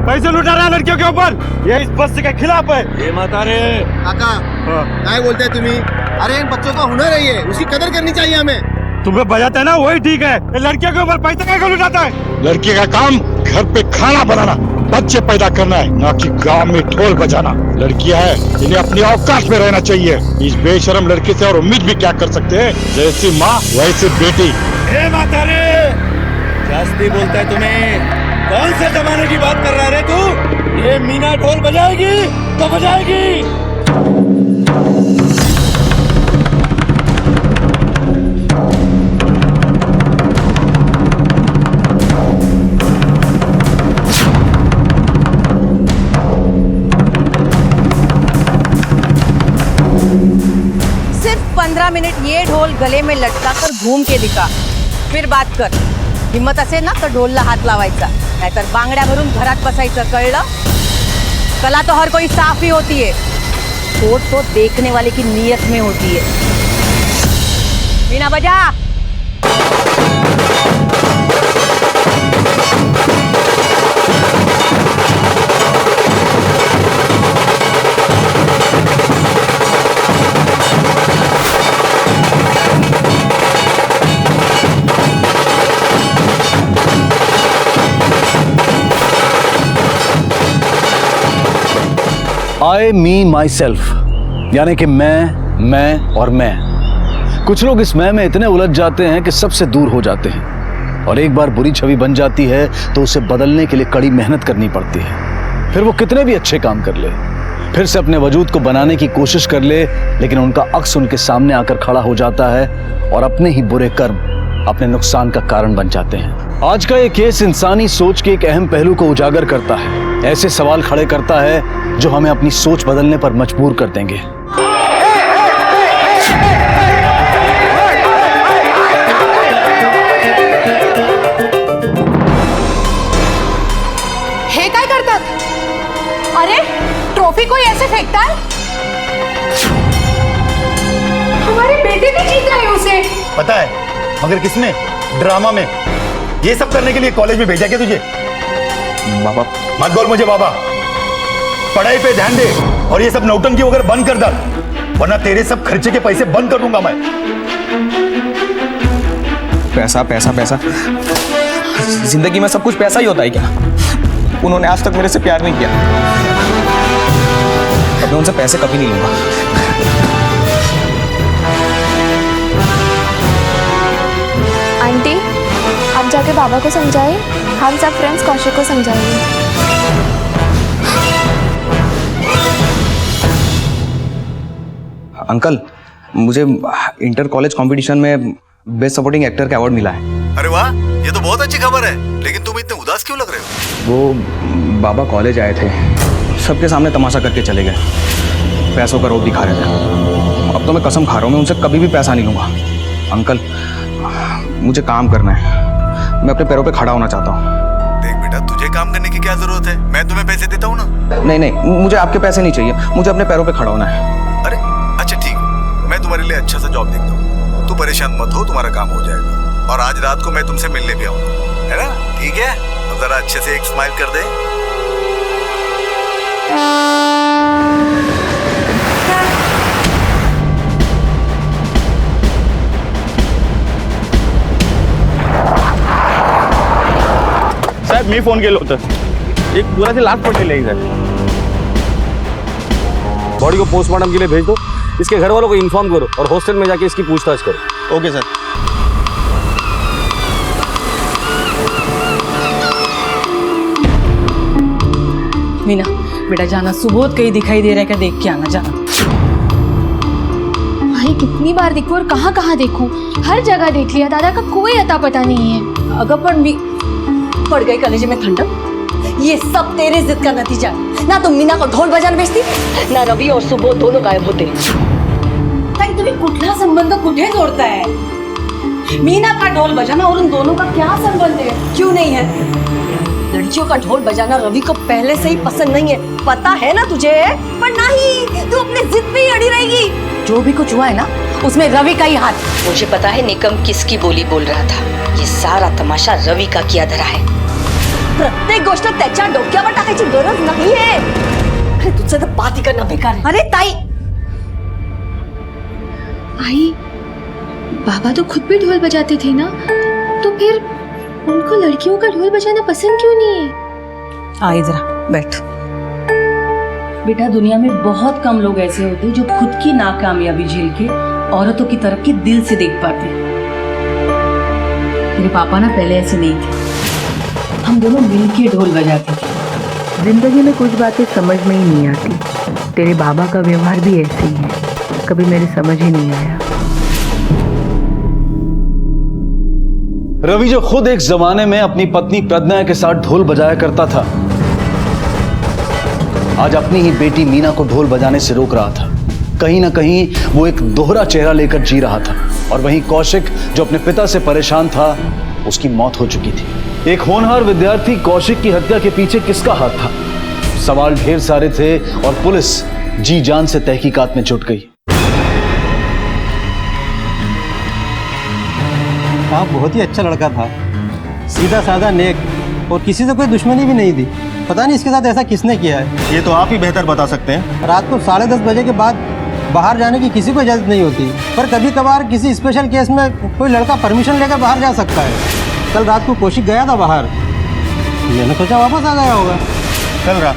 पैसे लुटा रहा है लड़कियों के ऊपर, ये इस बस के खिलाफ है। ये माता रे काका क्या बोलते हैं तुम्ही? अरे इन बच्चों का हुनर है ये, उसकी कदर करनी चाहिए हमें। तुम्हें बजाते है ना वही ठीक है, ये लड़कियों के ऊपर पैसे क्या लुटाता है? लड़की का काम घर पे खाना बनाना, बच्चे पैदा करना है, ना कि गांव में ढोल बजाना। लड़कियां है, इन्हें अपनी औकात में रहना चाहिए। इस बेशरम लड़की से और उम्मीद भी क्या कर सकते हैं? जैसी माँ वैसी बेटी। ए माता रे, जास्ती बोलता है तुम्हें। कौन से जमाने की बात कर रहा है रे तू? ये मीना ढोल बजाएगी तो बजाएगी। सिर्फ 15 मिनिट ये ढोल गले में लटका कर घूम के दिखा, फिर बात कर। हिम्मत असेल ना तर ढोलला हात लावायचा, नाहीतर बांगड्या भरून घरात बसायचं, कळलं? कला तो हर कोई साफ ही होती है, खोट तो देखने वाले की नीयत में होती है। मीना बजा। आई मी माई सेल्फ, यानी कि मैं और मैं। कुछ लोग इस मैं में इतने उलझ जाते हैं कि सबसे दूर हो जाते हैं, और एक बार बुरी छवि बन जाती है तो उसे बदलने के लिए कड़ी मेहनत करनी पड़ती है। फिर वो कितने भी अच्छे काम कर ले, फिर से अपने वजूद को बनाने की कोशिश कर ले, लेकिन उनका अक्स उनके सामने आकर खड़ा हो जाता है और अपने ही बुरे कर्म अपने नुकसान का कारण बन जाते हैं। आज का ये केस इंसानी सोच के एक अहम पहलू को उजागर करता है, ऐसे सवाल खड़े करता है जो हमें अपनी सोच बदलने पर मजबूर कर देंगे। हे काय करतात? अरे ट्रॉफी कोई ऐसे फेंकता है? हमारे बेटे भी जीत रहे हैं उसे। पता है, मगर किसने? ड्रामा में। ये सब करने के लिए कॉलेज में भेजा क्या तुझे? बाबा मत बोल मुझे बाबा, पढ़ाई पे ध्यान दे और ये सब नौटंकी वगैरह बंद कर डाल, वरना तेरे सब खर्चे के पैसे बंद कर दूंगा मैं। पैसा पैसा पैसा, जिंदगी में सब कुछ पैसा ही होता है क्या? उन्होंने आज तक मेरे से प्यार नहीं किया, अब मैं उनसे पैसे कभी नहीं लूंगा। आंटी, आप जाके बाबा को समझाइए, हम सब फ्रेंड्स कौशिक को समझाएंगे। अंकल, मुझे इंटर कॉलेज कंपटीशन में बेस्ट सपोर्टिंग एक्टर का अवार्ड मिला है। अरे वाह, ये तो बहुत अच्छी खबर है, लेकिन तुम इतने उदास क्यों लग रहे हो? वो बाबा कॉलेज आए थे, सबके सामने तमाशा करके चले गए, पैसों का रोब दिखा रहे थे। अब तो मैं कसम खा रहा हूँ, मैं उनसे कभी भी पैसा नहीं लूंगा। अंकल, मुझे काम करना है, मैं अपने पैरों पे खड़ा होना चाहता हूँ। देख बेटा, तुझे काम करने की क्या जरूरत है? मैं तुम्हें पैसे देता हूँ ना। नहीं नहीं, मुझे आपके पैसे नहीं चाहिए, मुझे अपने पैरों पे खड़ा होना है। अरे अच्छा ठीक है, मैं तुम्हारे लिए अच्छा सा जॉब देखता हूँ, तू परेशान मत हो, तुम्हारा काम हो जाएगा। और आज रात को मैं तुमसे मिलने भी आऊंगा, है ना? ठीक है, तो जरा अच्छे से एक स्माइल कर दे। साहेब, मी फोन केलं होतं, एक पुराची लाश पडलेली आहे इधर। बॉडी को पोस्टमार्टम के लिए भेज दो, इसके घर वालों को इन्फॉर्म करो और हॉस्टल में जाके इसकी पूछताछ करो। Okay sir. मीना बेटा जाना, सुबोध कहीं दिखाई दे रहा है क्या? देख के आना, जाना। भाई कितनी बार देखूं और कहाँ कहाँ देखूं, हर जगह देख लिया, दादा का कोई अता पता नहीं है। अगं पण मी पड़ गई कलेजे में ठंडक। ये सब तेरे जिद का नतीजा है। ना तुम मीना को ढोल बजाना बेचती, ना रवि और सुबोध दोनों गायब होते। ताई, तुम्ही कुठला संबंध कुठे जोड़ता है? मीना का ढोल बजाना और उन दोनों का क्या संबंध है? क्यों नहीं है? लड़कियों का ढोल बजाना रवि को पहले से ही पसंद नहीं है, पता है ना तुझे? पर नहीं, तू अपने जिद पे ही अड़ी रहेगी। जो भी कुछ हुआ है ना, उसमें रवि का ही हाथ। मुझे पता है निकम किसकी बोली बोल रहा था। ये सारा तमाशा रवि का किया धरा है। प्रत्येक गोष्ट त्याच्या डोक्यावर टाकायची गरज नाहीये. अरे तुझं तर बात करणं बेकार आहे. अरे ताई, आई, बाबा तो खुद भी ढोल बजाते थे ना, तो फिर उनको लड़कियों का ढोल बजाना पसंद क्यों नहीं है? आई जरा बैठ. बेटा, दुनिया में बहुत कम लोग ऐसे होते हैं जो खुद की नाकामयाबी झेल के औरतों की तरक्की दिल से देख पाते. मेरे पापा ना पहले ऐसे नहीं थे. हम दोनों मिलके ढोल बजाते थे. जिंदगी में कुछ बातें समझ में ही नहीं आती. तेरे बाबा का व्यवहार भी ऐसे ही है, कभी मेरे समझ ही नहीं आया. रवि जो खुद एक जमाने में अपनी पत्नी प्रज्ञा के साथ ढोल बजाया करता था, आज अपनी ही बेटी मीना को ढोल बजाने से रोक रहा था. कहीं ना कहीं वो एक दोहरा चेहरा लेकर जी रहा था. और वहीं कौशिक जो अपने पिता से परेशान था, उसकी मौत हो चुकी थी. एक होनहार विद्यार्थी कौशिक की हत्या के पीछे किसका हाथ था? सवाल ढेर सारे थे और पुलिस जी जान से तहकीकात में जुट गई. आप बहुत ही अच्छा लड़का था, सीधा साधा नेक, और किसी से कोई दुश्मनी भी नहीं थी. पता नहीं इसके साथ ऐसा किसने किया है. ये तो आप ही बेहतर बता सकते हैं. रात को 10:30 बजे के बाद बाहर जाने की किसी को इजाज़त नहीं होती, पर कभी कभार किसी स्पेशल केस में कोई लड़का परमिशन लेकर बाहर जा सकता है. कल रात को कौशिक गया था बाहर, मैंने सोचा वापस आ गया होगा. कल रात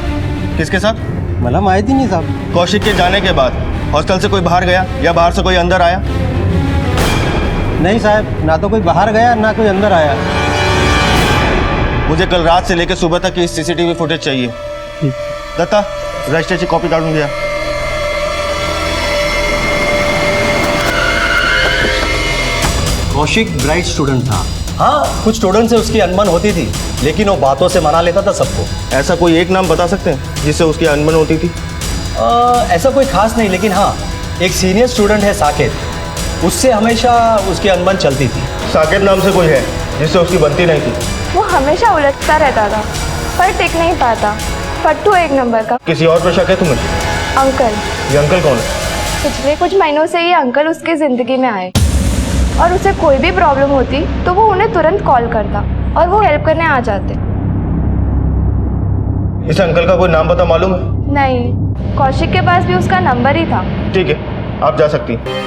किसके साथ? मतलब माहिती नहीं साहब. कौशिक के जाने के बाद हॉस्टल से कोई बाहर गया या बाहर से कोई अंदर आया? नहीं साहब, ना तो कोई बाहर गया ना कोई अंदर आया. मुझे कल रात से लेकर सुबह तक की सीसीटीवी फुटेज चाहिए. दत्ता, रजिस्टर की कॉपी काढून घ्या. कौशिक ब्राइट स्टूडेंट था. हाँ, कुछ स्टूडेंट से उसकी अनबन होती थी, लेकिन वो बातों से मना लेता था सबको. ऐसा कोई एक नाम बता सकते हैं जिससे उसकी अनबन होती थी? ऐसा कोई खास नहीं, लेकिन हाँ, एक सीनियर स्टूडेंट है साकेत, उससे हमेशा उसकी अनबन चलती थी. साकेत नाम से कोई है जिससे उसकी बनती नहीं थी? वो हमेशा उलझता रहता था, पर टिक नहीं पाता. फट्टू एक नंबर का. किसी और पे शक है तुम्हें? अंकल. ये अंकल कौन है? पिछले कुछ महीनों से ये अंकल उसकी जिंदगी में आए, और उसे कोई भी प्रॉब्लम होती तो वो उन्हें तुरंत कॉल करता और वो हेल्प करने आ जाते. इस अंकल का कोई नाम पता मालूम है? नहीं, कौशिक के पास भी उसका नंबर ही था. ठीक है, आप जा सकती हैं.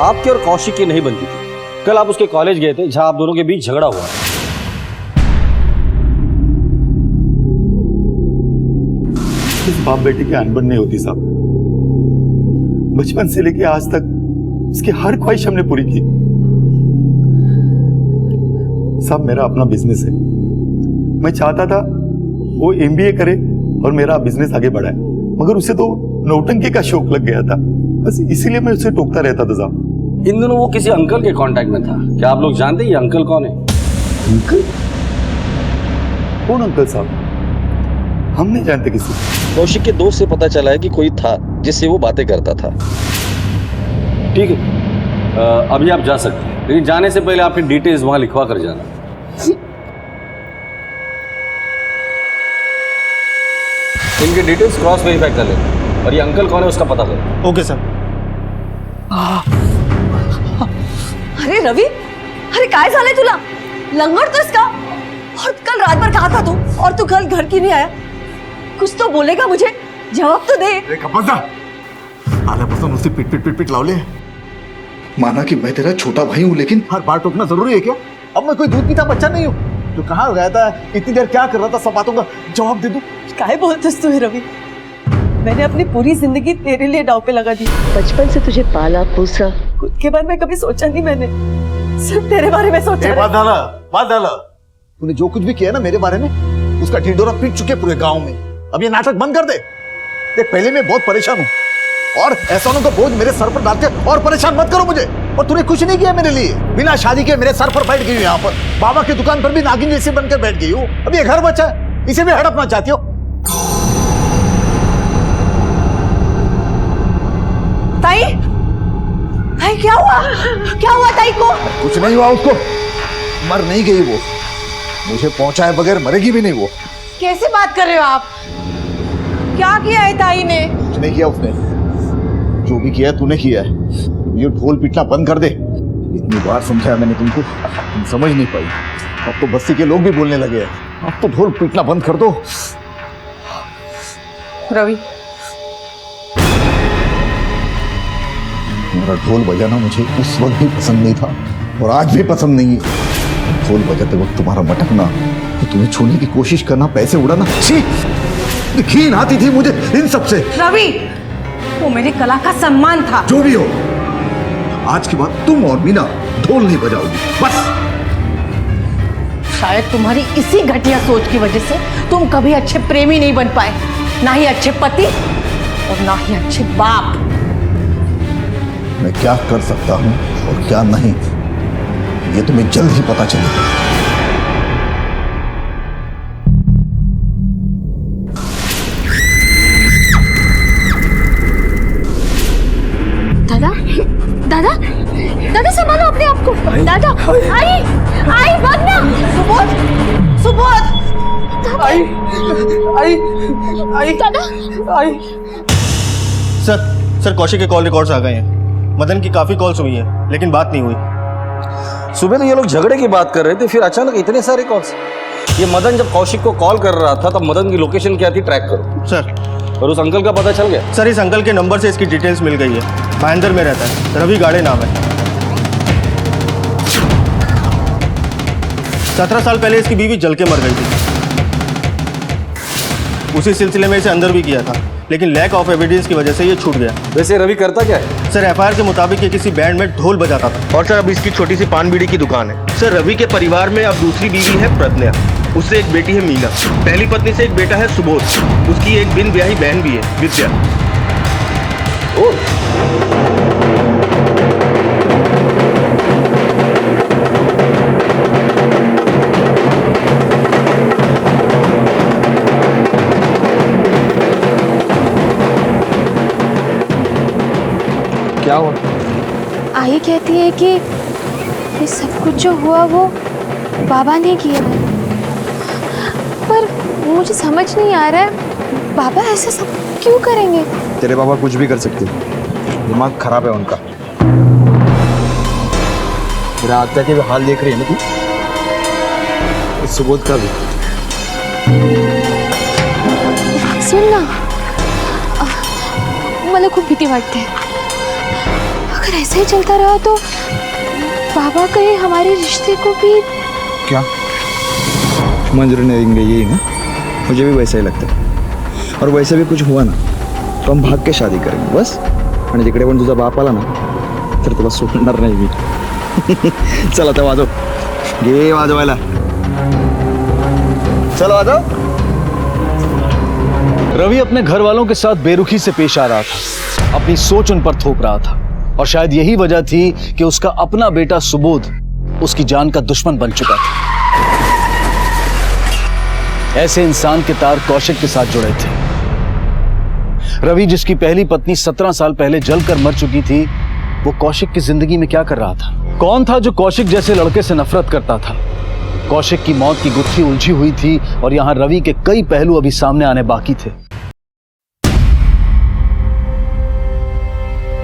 आपकी और कौशिक की नहीं बनती थी. कल आप उसके कॉलेज गए थे जहां आप दोनों के बीच झगड़ा हुआ. इस बाप बेटे की अनबन नहीं होती साहब. बचपन से लेके आज तक इसकी हर ख्वाहिश हमने पूरी की. साहब, मेरा अपना बिजनेस है. मैं चाहता था वो MBA करे और मेरा बिजनेस आगे बढ़ाए, मगर उसे तो नौटंकी का शौक लग गया था. बस इसीलिए मैं उसे टोकता रहता था साहब. इन दिनों वो किसी अंकल के कांटेक्ट में था. क्या आप लोग जानते हैं ये अंकल कौन है? अंकल? कौन अंकल साहब? हम नहीं जानते किसी. कौशिक के दोस्त से पता चला है कि कोई था जिससे वो बातें करता था. ठीक है, अभी आप जा सकते हैं, लेकिन जाने से पहले आपकी डिटेल्स वहां लिखवा कर जाना. इनकी डिटेल्स क्रॉस वेरीफाई कर लेना, और ये अंकल कौन है उसका पता करो. Okay sir. अरे रवि, अरे काय झालंय तुला? लंगडतोस का? और कल रात भर कहा था तू, और तू कल घर क्यों नहीं आया? कुछ तो बोलेगा मुझे, जवाब तो दे. आल्यापासून नुसती पिट पिट पिट पिट लावले. माना कि मैं तेरा छोटा भाई हूँ, लेकिन हर बार टोकना जरूरी है क्या? अब मैं कोई दूध पीता बच्चा नहीं हूँ. तू कहाँ गया था, इतनी देर क्या कर रहा था, सब बातों का जवाब दे दूं. काय बोलतोस तू रवि? मैंने अपनी पूरी जिंदगी तेरे लिए दांव पे लगा दी. बचपन से तुझे पाला पोसा, खुद के बारे में कभी सोचा नहीं मैंने, सिर्फ तेरे बारे में सोचा. बात डाला. तूने जो कुछ भी किया ना मेरे बारे में, उसका ढिंडोरा पीट चुके पूरे गांव में. अब ये नाटक बंद कर दे. देख, पहले मैं बहुत परेशान हूँ, और एहसानों का बोझ मेरे सर पर डाल के और परेशान मत करो मुझे. और तूने कुछ नहीं किया मेरे लिए. बिना शादी के मेरे सर पर बैठ गई हूँ यहाँ पर. बाबा की दुकान पर भी नागिन जैसे बनकर बैठ गई हूँ. अब ये घर बचा है, इसे भी हड़पना चाहती हो. ताई, ताई क्या हुआ? क्या हुआ ताई को? कुछ नहीं हुआ उसको. मर नहीं गई वो. मुझे पहुंचाए बगैर मरेगी भी नहीं वो. कैसे बात कर रहे हो आप? क्या किया है ताई ने? कुछ नहीं किया उसने. जो भी किया तूने किया है. ये ढोल पीटना बंद कर दे. इतनी बार समझाया मैंने तुमको, तुम समझ नहीं पाई. अब तो बस्ती के लोग भी बोलने लगे हैं, अब तो ढोल पीटना बंद कर दो। रवि, मेरा ढोल बजाना मुझे उस वक्त भी पसंद नहीं था और आज भी पसंद नहीं है। ढोल बजाते वक्त तुम्हारा मटकना, तो तुम्हें छूने की कोशिश करना, पैसे उड़ाना, छी! घिन आती थी मुझे इन सब से। रवि, वो मेरी कला का सम्मान था। जो भी हो, आज के बाद तुम और मीना ढोल नहीं बजाओगी, बस। शायद तुम्हारी इसी घटिया सोच की वजह से तुम कभी अच्छे प्रेमी नहीं बन पाए, ना ही अच्छे पति और ना ही अच्छे बाप। मैं क्या कर सकता हूं और क्या नहीं, ये तुम्हें जल्द ही पता चलेगा। दादा दादा दादा संभालो अपने आप को। दादा आई आई भागना। सुबोध, सुबोध, आई आई आई दादा आई। सर कौशिक के कॉल रिकॉर्ड्स आ गए हैं। मदन की काफी कॉल्स हुई हैं लेकिन बात नहीं हुई। सुबह तो ये लोग झगड़े की बात कर रहे थे, फिर अचानक इतने सारे कॉल्स। ये मदन जब कौशिक को कॉल कर रहा था तब मदन की लोकेशन क्या थी ट्रैक करो सर। और उस अंकल का पता चल गया? सर इस अंकल के नंबर से इसकी डिटेल्स मिल गई है। भाईंदर में रहता है, रवि गाड़े नाम है। 17 साल पहले इसकी बीवी जल के मर गई थी। उसी सिलसिले में इसे अंदर भी किया था लेकिन लैक ऑफ एविडेंस की वजह से ये छूट गया। वैसे रवि करता क्या है? सर एफआईआर के मुताबिक ये किसी बैंड में ढोल बजाता था। और सर अब इसकी छोटी सी पान बीड़ी की दुकान है। सर रवि के परिवार में अब दूसरी बीवी है प्रज्ञा, उससे एक बेटी है मीना, पहली पत्नी से एक बेटा है सुबोध, उसकी एक बिन ब्याही बहन भी है विद्या। क्या हुआ? आई कहती है कि ये सब कुछ जो हुआ वो बाबा ने किया है, पर मुझे समझ नहीं आ रहा है बाबा ऐसा सब क्यों करेंगे। तेरे बाबा कुछ भी कर सकते, दिमाग खराब है उनका। मेरा आत्या के भी हाल देख रही है ना तू, इस सुबोध का भी। सुन ना, मला खूप भीती वाटते। अगर ऐसे ही चलता रहा तो बाबा कहीं हमारे रिश्ते को भी क्या मंजूरी नहीं देंगे, यही ना? मुझे भी वैसा ही लगता है। और वैसे भी कुछ हुआ ना तो हम भाग के शादी करेंगे बस। आणि जिकडे पण तुझा बाप आला ना तर तुला सोडणार नाही मी। चल आता वाजव, घे वाजवायला, चल वाजव। रवि अपने घर वालों के साथ बेरुखी से पेश आ रहा था, अपनी सोच उन पर थोप रहा था और शायद यही वजह थी कि उसका अपना बेटा सुबोध उसकी जान का दुश्मन बन चुका था। ऐसे इंसान के तार कौशिक के साथ जुड़े थे। रवि जिसकी पहली पत्नी 17 साल पहले जलकर मर चुकी थी, वो कौशिक की जिंदगी में क्या कर रहा था? कौन था जो कौशिक जैसे लड़के से नफरत करता था? कौशिक की मौत की गुत्थी उलझी हुई थी और यहां रवि के कई पहलू अभी सामने आने बाकी थे।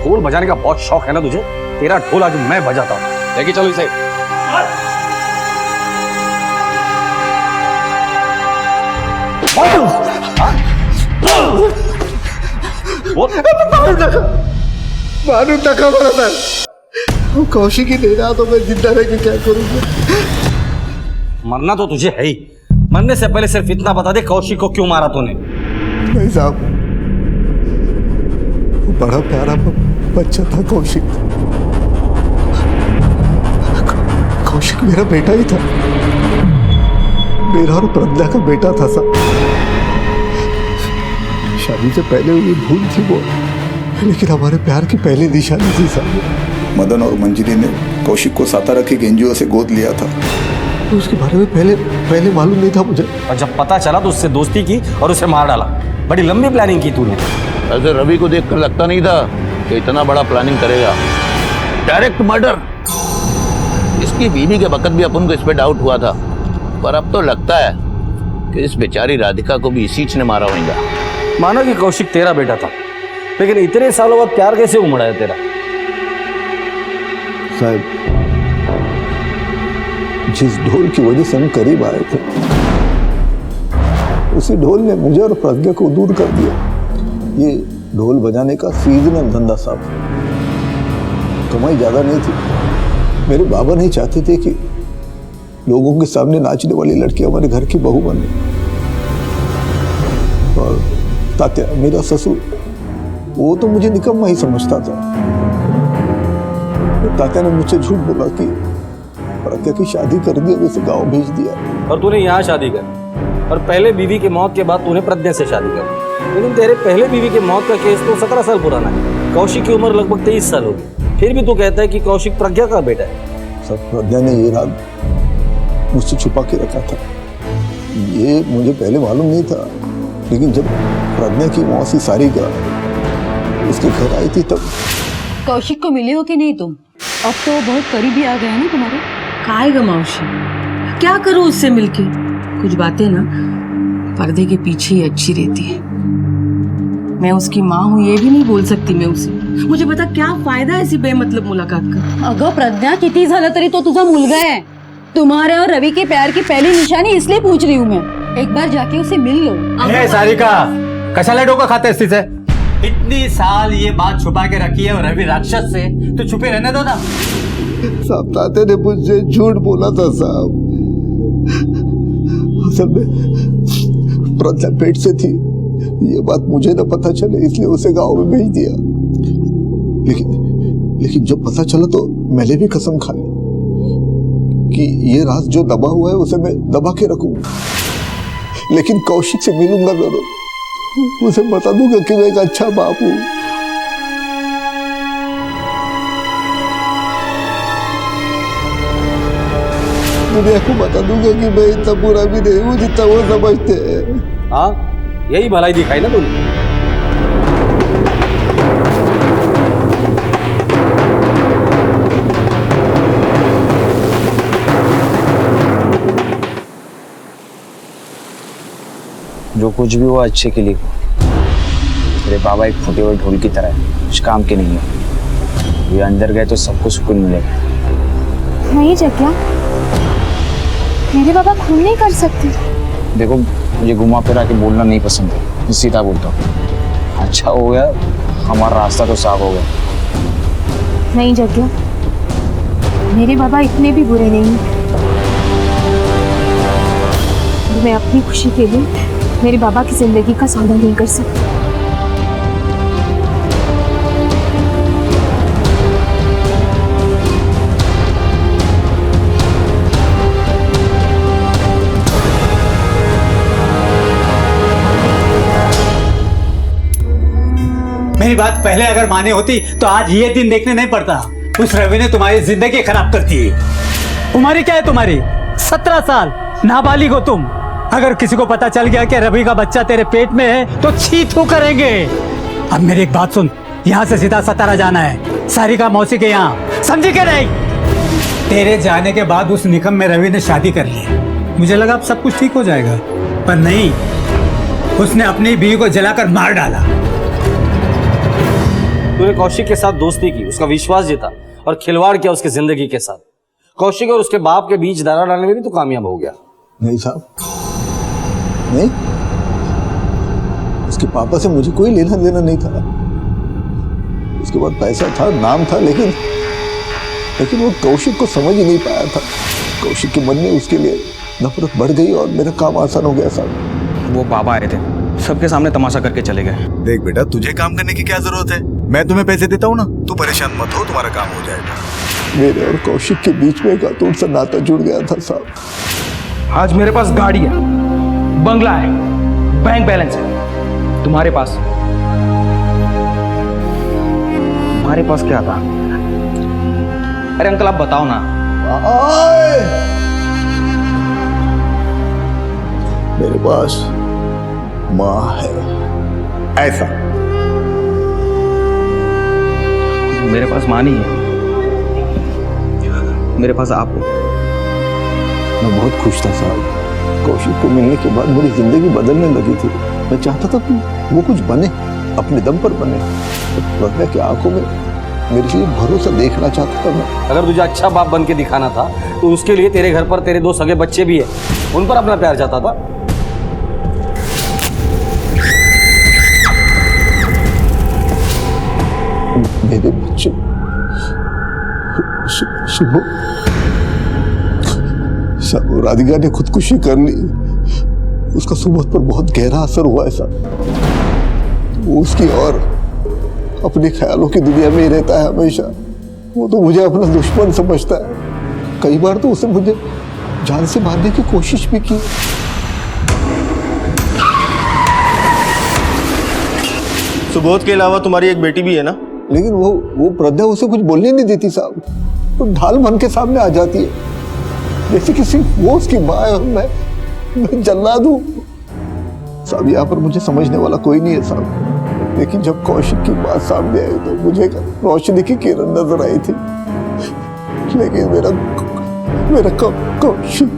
ढोल बजाने का बहुत शौक है ना तुझे? तेरा ढोल आज मैं बजाता हूँ। लेके चलो इसे। मालूम तका बड़ा था, कौशिक ही नहीं रहा तो मैं जिंदा रह के क्या करूंगा? मरना तो तुझे है ही। मरने से पहले सिर्फ इतना बता दे, कौशिक को क्यों मारा तूने? नहीं साहब, वो बड़ा प्यारा बच्चा था कौशिक। कौशिक मेरा बेटा ही था, मेरा और प्रज्ञा का बेटा था साहब। शादी से पहले हुई भूल थी वो, लेकिन हमारे प्यार की पहली निशानी थी साहब। मदन और मंजिली ने कौशिक को सातारा के एनजीओ से गोद लिया था। तो उसके बारे में पहले मालूम नहीं था मुझे, और जब पता चला तो उससे दोस्ती की और उसे मार डाला। बड़ी लंबी प्लानिंग की तूने। ऐसे रवि को देखकर लगता नहीं था कि इतना बड़ा प्लानिंग करेगा। Direct murder. इसकी बीवी के वक्त भी अपन को इस पे डाउट हुआ था, पर अब तो लगता है कि इस बेचारी राधिका को भी इसी ने मारा होगा। माना कि कौशिक तेरा बेटा था, लेकिन इतने सालों बाद प्यार कैसे उमड़ा है तेरा? साहब, जिस ढोल की वजह से हम करीब आए थे, उसी ढोल ने मुझे और प्रज्ञा को दूर कर दिया। ये ढोल बजाने का सीजनल धंधा साहब, कमाई ज्यादा नहीं थी। मेरे बाबा नहीं चाहते थे कि लोगों के सामने नाचने वाली लड़की हमारे घर की बहू बने। और तात्या, मेरा ससुर, वो तो मुझे निकम्मा ही समझता था। तात्या ने मुझसे झूठ बोला कि प्रज्ञा की शादी कर दी और उसे गांव भेज दिया। और तूने यहाँ शादी कर, और पहले बीवी के मौत के बाद तूने प्रज्ञा से शादी कर। लेकिन तेरे पहले बीवी के मौत का केस तो 17 साल पुराना है। कौशिक की उम्र लगभग 23 साल होगी, फिर भी तू कहता है कि कौशिक प्रज्ञा का बेटा है। सब प्रज्ञा ने ये राज मुझसे छुपा के रखा था। ये मुझे पहले मालूम नहीं था, लेकिन जब प्रज्ञा की मौसी सारिका उसके घर आई थी तब। कौशिक को मिले हो कि नहीं तुम? अब तो बहुत करीबी आ गए हैं ना तुम्हारे। खाएगा मौसी, क्या करूं उससे मिलके? कुछ बातें ना पर्दे के पीछे ही अच्छी रहती है। मैं उसकी माँ हूँ ये भी नहीं बोल सकती मैं उसे। मुझे बता क्या फायदा ऐसी बेमतलब मुलाकात का? अगं प्रज्ञा, किती झालं तरी तो तुझा मुलगा है। तुम्हारे और रवि के प्यार की पहली निशानी इसलिए पूछ रही हूँ मैं। एक बार जाके उसे मिल लो। सारिका, कशाला डोका खाते इस से? इतनी साल ये बात छुपा के रखी है और रवि राक्षस से, तो छुपे रहने दो ना। साहब, ताते ने मुझसे झूठ बोला था साहब। असल में प्रज्ञा पेट से थी, ये बात मुझे ना पता चले, इसलिए उसे गांव में भेज दिया। लेकिन जब पता चला तो मैंने भी कसम खा ली कि ये राज जो दबा हुआ है उसे मैं दबा के रखूंगा। लेकिन कौशिक से मिलूंगा जरूर, उसे बता दूंगा कि मैं एक अच्छा बाप हूं। दुनिया को बता दूंगा कि मैं इतना बुरा भी नहीं हूं जितना वो समझते हैं। हाँ, यही भलाई दिखाई ना तूने। जो कुछ भी हुआ अच्छे के लिए। मेरे बाबा एक फूटे हुए ढोल की तरह है, कुछ काम के नहीं है। ये अंदर गए तो सबको सुकून मिलेगा। नहीं जग्या, मेरे बाबा खून नहीं कर सकते। देखो, मुझे घुमा फिरा के बोलना नहीं पसंद है, सीधा बोलता हूँ। अच्छा हो गया हमारा रास्ता तो साफ हो गया। नहीं जग्या, मेरे बाबा इतने भी बुरे नहीं हैं। मैं अपनी खुशी के लिए मेरे बाबा की जिंदगी का सौदा नहीं कर सकती। मेरी बात पहले अगर माने होती तो आज ये दिन देखने नहीं पड़ता। उस रवि ने तुम्हारी जिंदगी खराब कर दी। उम्र क्या है तुम्हारी? 17 साल, नाबालिग हो तुम। अगर किसी को पता चल गया कि रवि का बच्चा तेरे पेट में है तो छी थू करेंगे। अब मेरी एक बात सुन, यहाँ से सीधा सतारा जाना है, सारिका मौसी के यहाँ, समझी के नहीं? तेरे जाने के बाद उस निकम में रवि ने शादी कर ली। मुझे लगा अब सब कुछ ठीक हो जाएगा, पर नहीं, उसने अपनी बीवी को जलाकर मार डाला। तूने कौशिक के साथ दोस्ती की, उसका विश्वास जीता और खिलवाड़ किया उसकी जिंदगी के साथ। कौशिक और उसके बाप के बीच दरार डालने में भी तू कामयाब हो गया। नहीं साहब, नहीं, उसके पापा से मुझे कोई लेना देना नहीं था। उसके बाद पैसा था, नाम था, लेकिन वो कौशिक को समझ ही नहीं पाया था। कौशिक के मन में उसके लिए नफरत बढ़ गई और मेरा काम आसान हो गया साहब। वो बाबा आए थे, सबके सामने तमाशा करके चले गए। देख बेटा, तुझे काम करने की क्या जरूरत है? मैं तुम्हें पैसे देता हूँ ना, तू परेशान मत हो, तुम्हारा काम हो जाएगा। मेरे और कौशिक के बीच में एक अटूट सा नाता जुड़ गया था साहब। आज मेरे पास गाड़ी है, बंगला है, बैंक बैलेंस है। तुम्हारे पास क्या था? अरे अंकल आप बताओ ना। मेरे पास माँ है, ऐसा। मेरे पास माँ नहीं है, मेरे पास आप हो। मैं बहुत खुश था साहब। कौशिक को मिलने के बाद मेरी जिंदगी बदलने लगी थी। मैं चाहता था कि वो कुछ बने, अपने दम पर बने। प्रज्ञा की आंखों में मेरे लिए भरोसा देखना चाहता था मैं। अगर तुझे अच्छा बाप बन के दिखाना था तो उसके लिए तेरे घर पर तेरे 2 सगे बच्चे भी है, उन पर अपना प्यार चाहता था। मेरे बच्चे सुबह राधिका ने खुदकुशी कर ली, उसका सुबह पर बहुत गहरा असर हुआ ऐसा। वो उसकी और अपने ख्यालों की दुनिया में ही रहता है हमेशा। वो तो मुझे अपना दुश्मन समझता है। कई बार तो उसने मुझे जान से मारने की कोशिश भी की। सुबोध के अलावा तुम्हारी एक बेटी भी है ना? लेकिन वो प्रज्ञा उसे कुछ बोलने नहीं देती साहब। तो ढाल मन के सामने आ जाती है, जैसे कि सिर्फ वो उसकी माँ है और मैं जल्लाद हूँ। साहब यहाँ पर मुझे समझने वाला कोई नहीं है साहब, लेकिन जब कौशिक की बात सामने आई तो मुझे रोशनी की किरण नजर आई थी। लेकिन मेरा कौशिक,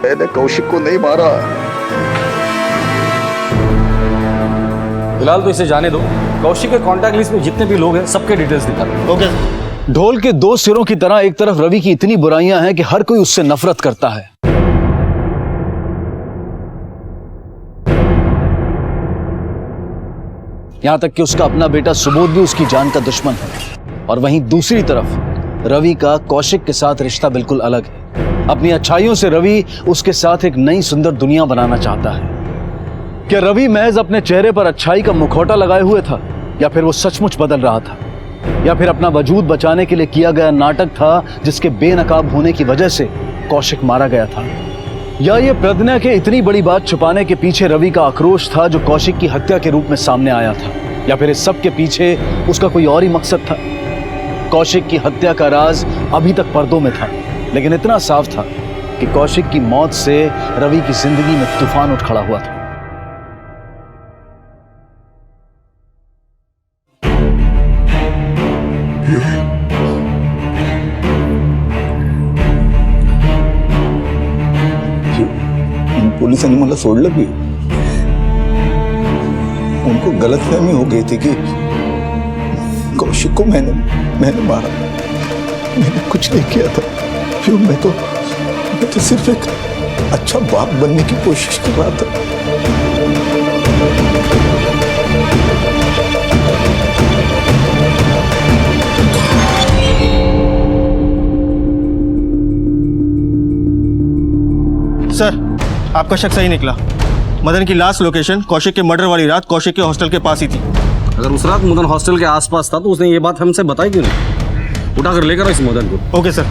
मैंने कौशिक को नहीं मारा। फिलहाल तो इसे जाने दो। कौशिक के कॉन्टैक्ट लिस्ट में जितने भी लोग हैं सबके डिटेल्स दिखा दो। ओके। ढोल के 2 सिरों की तरह एक तरफ रवि की इतनी बुराइयां हैं कि हर कोई उससे नफरत करता है, यहां तक कि उसका अपना बेटा सुबोध भी उसकी जान का दुश्मन है। और वहीं दूसरी तरफ रवि का कौशिक के साथ रिश्ता बिल्कुल अलग है। अपनी अच्छाइयों से रवि उसके साथ एक नई सुंदर दुनिया बनाना चाहता है। क्या रवि महज अपने चेहरे पर अच्छाई का मुखौटा लगाए हुए था, या फिर वो सचमुच बदल रहा था, या फिर अपना वजूद बचाने के लिए किया गया नाटक था जिसके बेनकाब होने की वजह से कौशिक मारा गया था, या ये प्रज्ञा के इतनी बड़ी बात छुपाने के पीछे रवि का आक्रोश था जो कौशिक की हत्या के रूप में सामने आया था, या फिर इस सब के पीछे उसका कोई और ही मकसद था। कौशिक की हत्या का राज अभी तक पर्दों में था, लेकिन इतना साफ था कि कौशिक की मौत से रवि की जिंदगी में तूफान उठ खड़ा हुआ था। पोलिसांनी मला सोडलं भी, उनको गलतफहमी हो गई थी कि कौशिक को मैंने मारा। मैंने कुछ नहीं किया था। फिर मैं तो सिर्फ एक अच्छा बाप बनने की कोशिश कर रहा था। सर, आपका शक सही निकला। मदन की लास्ट लोकेशन कौशिक के मर्डर वाली रात कौशिक के हॉस्टल के पास ही थी। अगर उस रात मदन हॉस्टल के आसपास था तो उसने ये बात हमसे बताई क्यों नहीं? उठाकर लेकर आओ इस मदन को। Okay sir.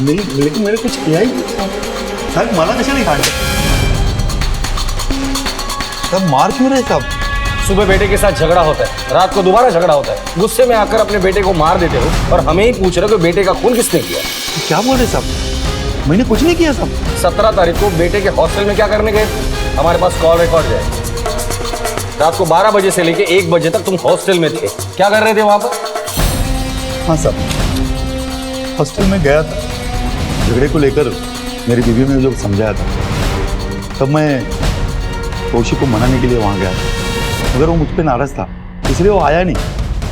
मैंने कुछ किया ही साहब। मला कशा नहीं काढलं साहब? मार क्यों रहे साहब? सुबह बेटे के साथ झगड़ा होता है, रात को दोबारा झगड़ा होता है, गुस्से में आकर अपने बेटे को मार देते हो और हमें ही पूछ रहे हो कि बेटे का खून किसने किया? क्या बोल रहे साहब? मैंने कुछ नहीं किया साहब। 17 तारीख को बेटे के हॉस्टल में क्या करने गए? हमारे पास कॉल रिकॉर्ड है। रात को 12 बजे से लेके 1 बजे तक तुम हॉस्टल में थे, क्या कर रहे थे वहां पर? हाँ साहब, हॉस्टल में गया था। झगड़े को लेकर मेरी बीवी ने जो समझाया था, तब मैं कौशिक को मनाने के लिए वहां गया था, मगर वो मुझ पर नाराज था, इसलिए वो आया नहीं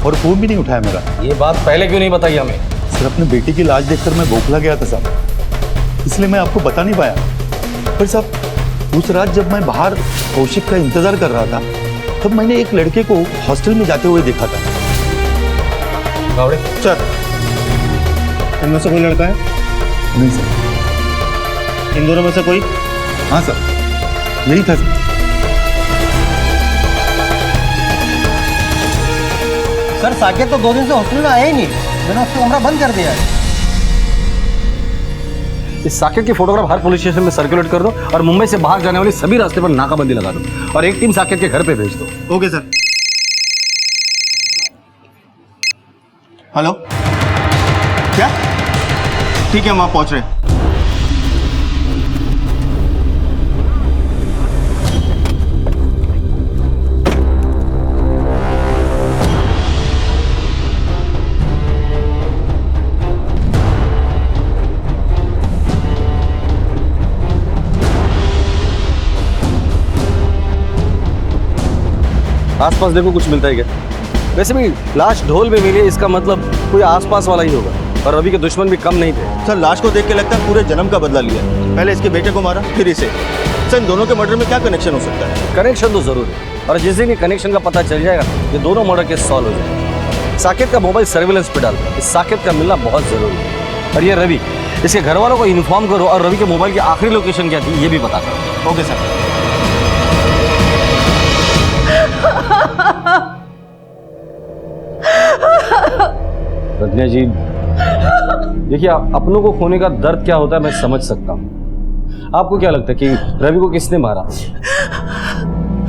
और फोन भी नहीं उठाया मेरा। ये बात पहले क्यों नहीं बताई हमें? सर, अपने बेटी की लाश देखकर मैं बौखला गया था साहब, इसलिए मैं आपको बता नहीं पाया। पर साहब, उस रात जब मैं बाहर कौशिक का इंतजार कर रहा था, तब मैंने एक लड़के को हॉस्टल में जाते हुए देखा था। सर, इनमें से कोई लड़का है? नहीं सर। इन दोनों में से कोई? हाँ सर, यही था सर। सर, साकेत तो 2 दिन से हॉस्टल में आया ही नहीं। मैंने उसका कमरा बंद कर दिया है। इस साकेत की फोटोग्राफ हर पुलिस स्टेशन में सर्कुलेट कर दो और मुंबई से बाहर जाने वाले सभी रास्ते पर नाकाबंदी लगा दो और एक टीम साकेत के घर पे भेज दो। Okay sir. हेलो, क्या? ठीक है, हम आप पहुंच रहे हैं। आसपास देखो कुछ मिलता है क्या? वैसे भी लाश ढोल में मिली, इसका मतलब कोई आसपास वाला ही होगा, और रवि के दुश्मन भी कम नहीं थे। सर लाश को देख के लगता है पूरे जन्म का बदला लिया। पहले इसके बेटे को मारा, फिर इसे। सर इन दोनों के मर्डर में क्या कनेक्शन हो सकता है? कनेक्शन तो जरूर है, और जिस दिन ये कनेक्शन का पता चल जाएगा ये दोनों मर्डर केस सॉल्व हो जाएगा। साकेत का मोबाइल सर्विलेंस पे डालो, इस साकेत का मिलना बहुत जरूरी है। और ये रवि, इसके घर वालों को इन्फॉर्म करो, और रवि के मोबाइल की आखिरी लोकेशन क्या थी ये भी पता करो। Okay sir. प्रज्ञा जी, देखिए अपनों को खोने का दर्द क्या होता है मैं समझ सकता हूँ। आपको क्या लगता है कि रवि को किसने मारा?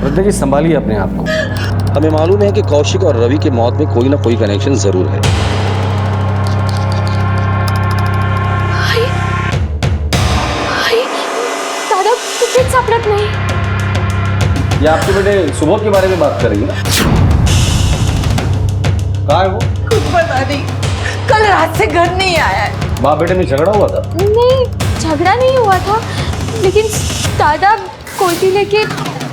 प्रज्ञा जी संभालिए अपने आप को। हमें मालूम है कि कौशिक और रवि की मौत में कोई ना कोई कनेक्शन जरूर है। दादा कुछ सापडत नहीं। ये आपके बेटे सुबोध के बारे में बात कर रही है? कहाँ है वो? कुछ पता नहीं, कल रात से घर नहीं आया है। बाप बेटे में झगड़ा हुआ था? नहीं, झगड़ा नहीं हुआ था, लेकिन दादा कोयती लेके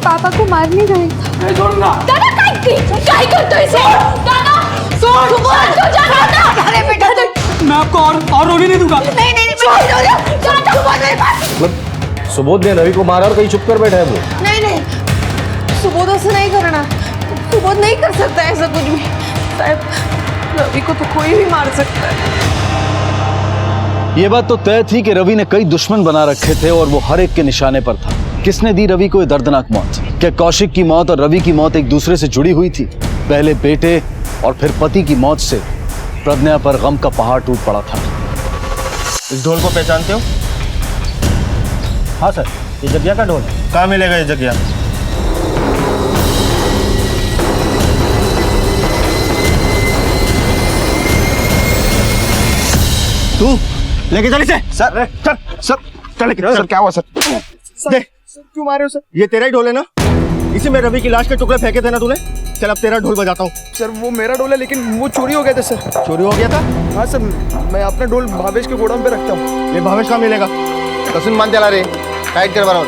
पापा को मारने गए थे। मैं छोड़ूंगा। दादा काय करते हो इसे? दादा छोड़ तो जाना दादा। अरे बेटा मैं आपको और रोने नहीं दूंगा। नहीं नहीं सुबोध ने रवि को मारा और कहीं चुप कर बैठा है वो। नहीं सुबोध ऐसा नहीं करना। सुबोध नहीं कर सकता ऐसा कुछ भी। साहब रवि को तो कोई भी मार सकता है। ये बात तो तय थी कि रवि ने कई दुश्मन बना रखे थे और वो हर एक के निशाने पर था। किसने दी रवि को ये दर्दनाक मौत? क्या कौशिक की मौत और रवि की मौत एक दूसरे से जुड़ी हुई थी? पहले बेटे और फिर पति की मौत से प्रज्ञा पर गम का पहाड़ टूट पड़ा था। इस ढोल को पहचानते हो? हाँ सर, ये जग्या का ढोल है। कहाँ मिलेगा ये जग्या? तू लेके चल इसे। सर चल सर क्या हुआ सर? देख क्यों मारे हो सर? ये तेरा ही ढोल है ना? इसी में रवि की लाश के टुकड़े फेंके थे ना तूने? चल अब तेरा ढोल बजाता हूँ। सर वो मेरा ढोल है, लेकिन वो चोरी हो गया था सर। चोरी हो गया था? हाँ सर, मैं अपना ढोल भावेश के गोडाउन पे रखता हूँ। ये भावेश कहाँ मिलेगा? कसून मान चला रे, टाइट कर बराबर।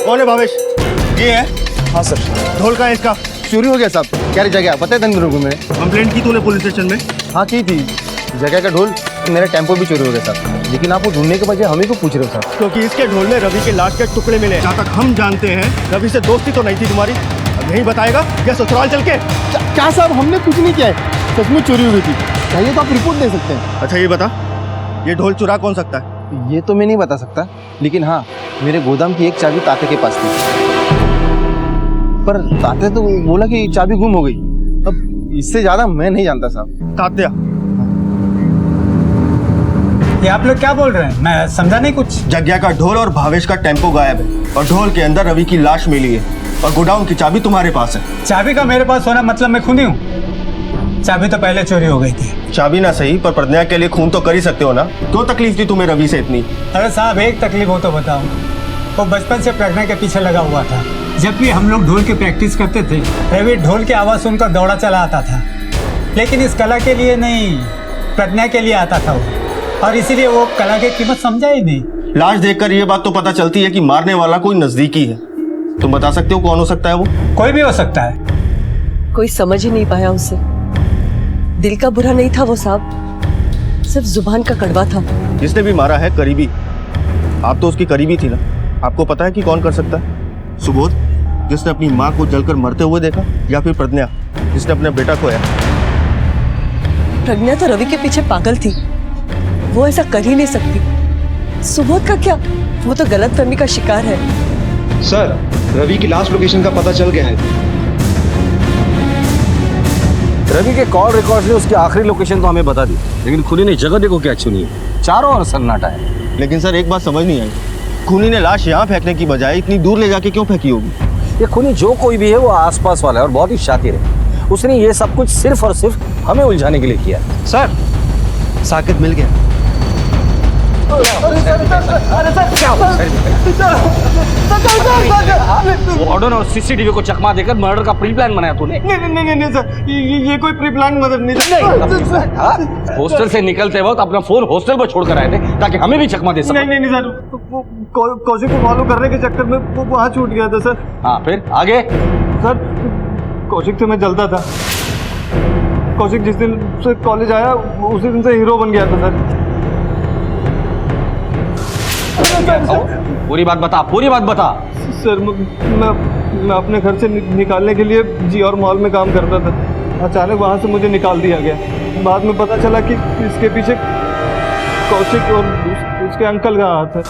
कौन है भावेश? ये है? हाँ सर। ढोल का है इसका? चोरी हो गया साहब। क्या जगह पता है तंदुर को? मैंने कंप्लेंट की तूने पुलिस स्टेशन में? हाँ की थी। जगह का ढोल, मेरा टेम्पो भी चोरी हो गया साहब, लेकिन आप वो ढूंढने के बजाय हमें को पूछ रहे हो साहब। क्योंकि इसके ढोल में रवि के लाश के टुकड़े मिले। जहाँ तक हम जानते हैं रवि से दोस्ती तो नहीं थी तुम्हारी। अब यही बताएगा या ससुराल चल के? क्या साहब, हमने कुछ नहीं किया है, सच में चोरी हुई थी। चाहिए तो आप रिपोर्ट दे सकते हैं। अच्छा ये बता, ये ढोल चुरा कौन सकता है? ये तो मैं नहीं बता सकता, लेकिन हाँ मेरे गोदाम की एक चाबी ताते के पास थी, पर ताते तो बोला कि चाबी गुम हो गई। अब इससे ज्यादा मैं नहीं जानता साहब। तात्या ये आप लोग क्या बोल रहे हैं? मैं समझा नहीं कुछ। जग्या का ढोल और भावेश का टेम्पो गायब है, और ढोल के अंदर रवि की लाश मिली है, और गोडाउन की चाबी तुम्हारे पास है। चाबी का मेरे पास होना मतलब मैं खूनी हूँ? चाबी तो पहले चोरी हो गई थी। चाबी ना सही, पर प्रज्ञा के लिए खून तो कर ही सकते हो ना? क्यों तकलीफ थी तुम्हें रवि से इतनी? अरे साहब एक तकलीफ हो तो बताओ। वो बचपन से प्रज्ञा के पीछे लगा हुआ था। जब भी हम लोग ढोल की प्रैक्टिस करते थे, रवि ढोल की आवाज़ सुनकर दौड़ा चला आता था, लेकिन इस कला के लिए नहीं, प्रज्ञा के लिए आता था वो, और इसीलिए वो कला की कीमत समझा ही नहीं। लाश देखकर ये बात तो पता चलती है कि मारने वाला कोई नजदीकी है। तुम बता सकते हो कौन हो सकता है वो? कोई भी हो सकता है। कोई समझ ही नहीं पाया उसे। दिल का बुरा नहीं था वो साहब, सिर्फ जुबान का कड़वा था। जिसने भी मारा है करीबी, आप तो उसकी करीबी थी ना? आपको पता है कि कौन कर सकता है? सुबोध, जिसने अपनी माँ को जलकर मरते हुए देखा, या फिर प्रज्ञा, जिसने अपने बेटा खोया? प्रज्ञा तो रवि के पीछे पागल थी, वो ऐसा कर ही नहीं सकती। सुबोध का क्या, वो तो गलतफहमी का शिकार है। सर, रवि की लास्ट लोकेशन का पता चल गया है। रवि के कॉल रिकॉर्ड ने उसकी आखिरी लोकेशन तो हमें बता दी, लेकिन खुनी ने जगह देखो क्या चुनी है। चारों ओर सन्नाटा है। लेकिन सर एक बात समझ नहीं आई, खूनी ने लाश यहाँ फेंकने की बजाय इतनी दूर ले जाके क्यों फेंकी होगी? ये खूनी जो कोई भी है वो आसपास वाला है और बहुत ही शातिर है। उसने ये सब कुछ सिर्फ और सिर्फ हमें उलझाने के लिए किया। सर, साकेत मिल गया। वार्डन और सीसीटीवी को चकमा देकर मर्डर का प्री प्लान बनाया तूने? नहीं सर, ये कोई प्री प्लान मदद नहीं। हॉस्टल से निकलते वक्त अपना फोन हॉस्टल पर छोड़कर आए थे ताकि हमें भी चकमा दे सके। नहीं सर, कौशिक को फॉलो करने के चक्कर में वो वहाँ छूट गया था सर। हाँ फिर आगे? सर कौशिक से मैं जलता था। कौशिक जिस दिन से कॉलेज आया उसी दिन से हीरो बन गया था सर। पूरी बात बता, पूरी बात बता। सर मैं अपने घर से निकालने के लिए जी और मॉल में काम करता था। अचानक वहाँ से मुझे निकाल दिया गया। बाद में पता चला कि इसके पीछे कौशिक और उसके अंकल का हाथ है।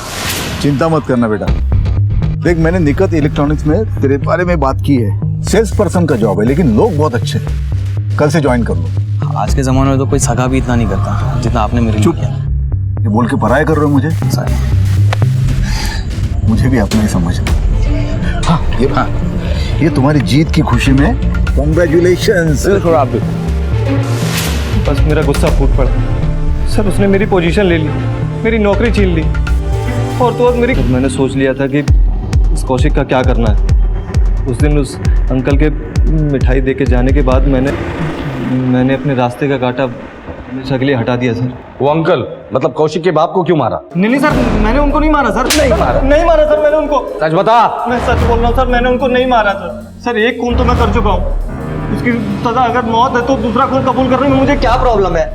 चिंता मत करना बेटा, देख मैंने निकट इलेक्ट्रॉनिक्स में तेरे बारे में बात की है। सेल्स पर्सन का जॉब है लेकिन लोग बहुत अच्छे हैं। कल से ज्वाइन कर लो। आज के ज़माने में तो कोई सगा भी इतना नहीं करता जितना आपने मेरे लिए किया। ये बोल के पराया कर रहे हो मुझे? मुझे भी अपना ही समझ। हाँ, ये तुम्हारी जीत की खुशी में कॉन्ग्रेचुलेशंस। बस मेरा गुस्सा फूट पड़ा सर। उसने मेरी पोजीशन ले ली, मेरी नौकरी छीन ली और तो और मेरी। मैंने सोच लिया था कि इस कौशिक का क्या करना है। उस दिन उस अंकल के मिठाई दे के जाने के बाद मैंने अपने रास्ते का कांटा हमेशा के लिए हटा दिया सर। वो अंकल मतलब कौशिक के बाप को क्यों मारा? नहीं सर, मैंने उनको नहीं मारा सर। नहीं मारा सर मैंने उनको। सच बता। मैं सच बोल रहा हूँ सर, मैंने उनको नहीं मारा सर। एक खून तो मैं कर चुका हूँ, उसकी सजा अगर मौत है तो दूसरा खून कबूल करने में मुझे क्या प्रॉब्लम है?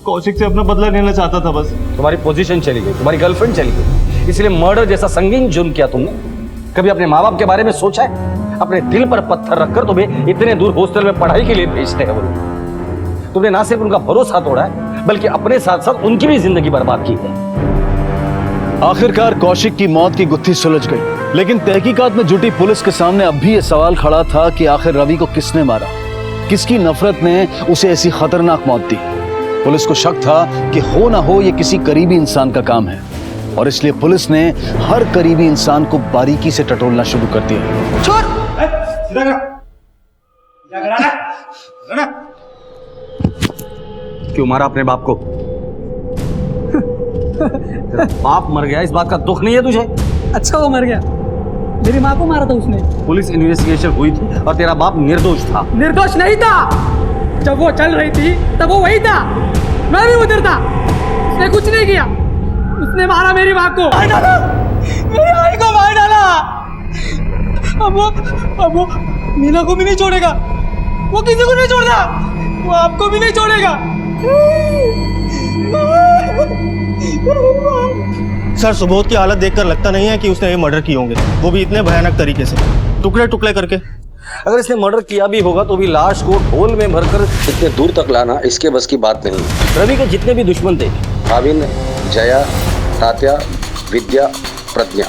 कौशिक से अपना बदला लेना चाहता था बस। तुम्हारी पोजीशन चली गई, तुम्हारी गर्लफ्रेंड चली गई, इसलिए मर्डर जैसा संगीन जुर्म किया तुमने। कभी अपने माँ बाप के बारे में सोचा है? अपने दिल पर पत्थर रखकर तुम्हें इतने दूर हॉस्टल में पढ़ाई के लिए भेजते हैं वो लोग। तुमने ना सिर्फ उनका भरोसा तोड़ा है बल्कि अपने साथ साथ उनकी भी जिंदगी बर्बाद की है। आखिरकार कौशिक की मौत की गुत्थी सुलझ गई, लेकिन तहकीकात में जुटी पुलिस के सामने अब भी यह सवाल खड़ा था कि आखिर रवि को किसने मारा, किसकी नफरत ने उसे ऐसी खतरनाक मौत दी। पुलिस को शक था कि हो ना हो ये किसी करीबी इंसान का काम है और इसलिए पुलिस ने हर करीबी इंसान को बारीकी से टटोलना शुरू कर दिया। क्यों मारा अपने बाप को? बाप मर गया, इस बात का दुख नहीं है तुझे? अच्छा वो मर गया, मेरी माँ को मारा था उसने। पुलिस इन्वेस्टिगेशन हुई थी और तेरा बाप निर्दोष था। निर्दोष नहीं था, जब वो चल रही थी तब वो वही था, मैं भी उधर था। उसने कुछ नहीं किया, उसने मारा मेरी माँ को, मार डाला, मेरी आई को मार डाला। अब वो मीना को भी नहीं छोड़ेगा, वो किसी को नहीं छोड़ता, वो आपको भी नहीं छोड़ेगा। सर सुबोध की हालत देखकर लगता नहीं है कि उसने ये मर्डर किए होंगे, वो भी इतने भयानक तरीके से, टुकड़े टुकड़े करके। अगर इसने मर्डर किया भी होगा तो भी लाश को ढोल में भरकर इतने दूर तक लाना इसके बस की बात नहीं। रवि के जितने भी दुश्मन थे, भाविन, जया, तात्या, विद्या, प्रज्ञा,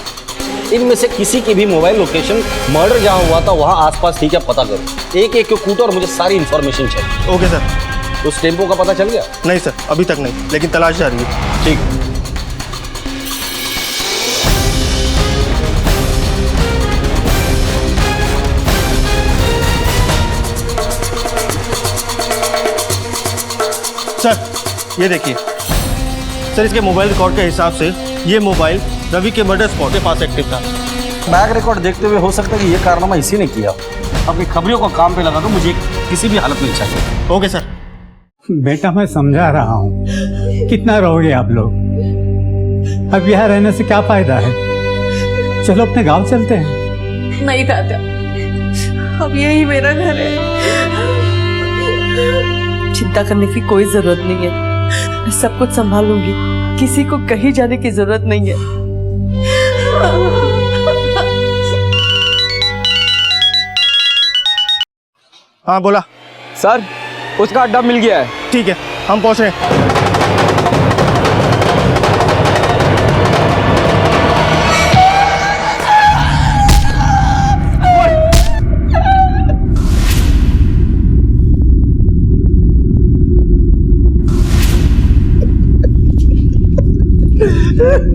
इनमें से किसी की भी मोबाइल लोकेशन मर्डर जहाँ हुआ था वहाँ आसपास थी क्या पता करो। एक एक को कूटो और मुझे सारी इन्फॉर्मेशन चाहिए। Okay sir. उस टेम्पो का पता चल गया? नहीं सर, अभी तक नहीं, लेकिन तलाश जारी है। ठीक। सर ये देखिए सर, इसके मोबाइल रिकॉर्ड के हिसाब से ये मोबाइल रवि के मर्डर स्पॉट के पास एक्टिव था। बैक रिकॉर्ड देखते हुए हो सकता है कि ये कारनामा इसी ने किया। अपनी खबरियों को काम पे लगा दो, मुझे किसी भी हालत में चाहिए। Okay sir. बेटा मैं समझा रहा हूँ, कितना रहोगे आप लोग? अब यहाँ रहने से क्या फायदा है? चलो अपने गांव चलते हैं। नहीं दादा, अब यही मेरा घर है। चिंता करने की कोई जरूरत नहीं है, मैं सब कुछ संभालूंगी, किसी को कहीं जाने की जरूरत नहीं है। हाँ बोला सर, उसका अड्डा मिल गया है। ठीक है, हम पहुंच रहे हैं।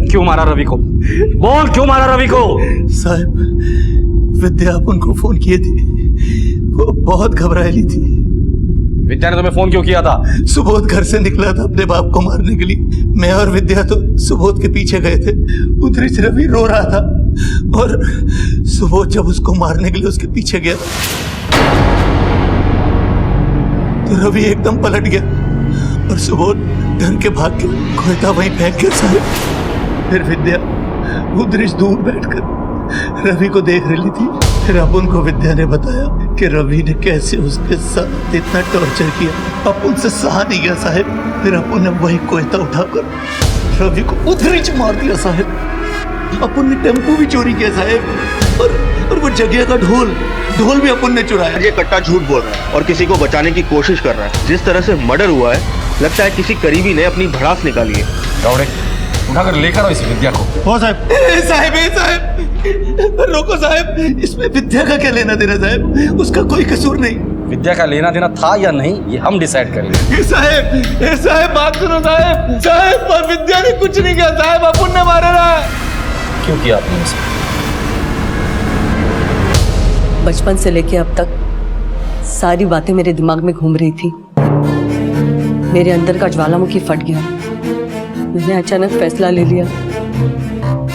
क्यों मारा रवि को? बोल, क्यों मारा रवि को? साहब, विद्या अपन को फोन किए थे, वो बहुत घबराई थी। विद्या ने तुम्हें फोन क्यों किया था? सुबोध घर से निकला था अपने बाप को मारने के लिए। मैं और विद्या तो सुबोध के पीछे गए थे। उधर से रवि रो रहा था और सुबोध जब उसको मारने के लिए उसके पीछे गया तो रवि एकदम पलट गया और सुबोध डर के भाग के गोयता वहीं फेंक गया साहब। फिर विद्या उधर दूर बैठकर रवि को देख रही थी। फिर अपन को विद्या ने बताया कि रवि ने कैसे उसके साथ इतना टॉर्चर किया। अपन से सहा नहीं गया साहब। फिर अपन ने वही कोयता उठाकर रवि को उधर ही मार दिया साहब। अपन ने टेम्पो भी चोरी किया साहब, और वो जगह का ढोल भी अपन ने चुराया। ये कट्टा झूठ बोल रहा है और किसी को बचाने की कोशिश कर रहा है। जिस तरह से मर्डर हुआ है, लगता है किसी करीबी ने अपनी भड़ास निकाली है। गावड़े, उठाकर लेकर आओ इस विद्या को। हो साहब। साहब रोको साहब, इसमें विद्या का क्या लेना देना साहब? उसका कोई कसूर नहीं। विद्या का लेना देना था या नहीं, ये हम डिसाइड करेंगे। साहब बात सुनो साहब। साहब विद्या ने कुछ नहीं किया साहब, अपन ने मारा ना। क्यों किया आपने इसे? बचपन से लेके अब तक सारी बातें मेरे दिमाग में घूम रही थी। मेरे अंदर का ज्वालामुखी फट गया। मैंने अचानक फैसला ले लिया।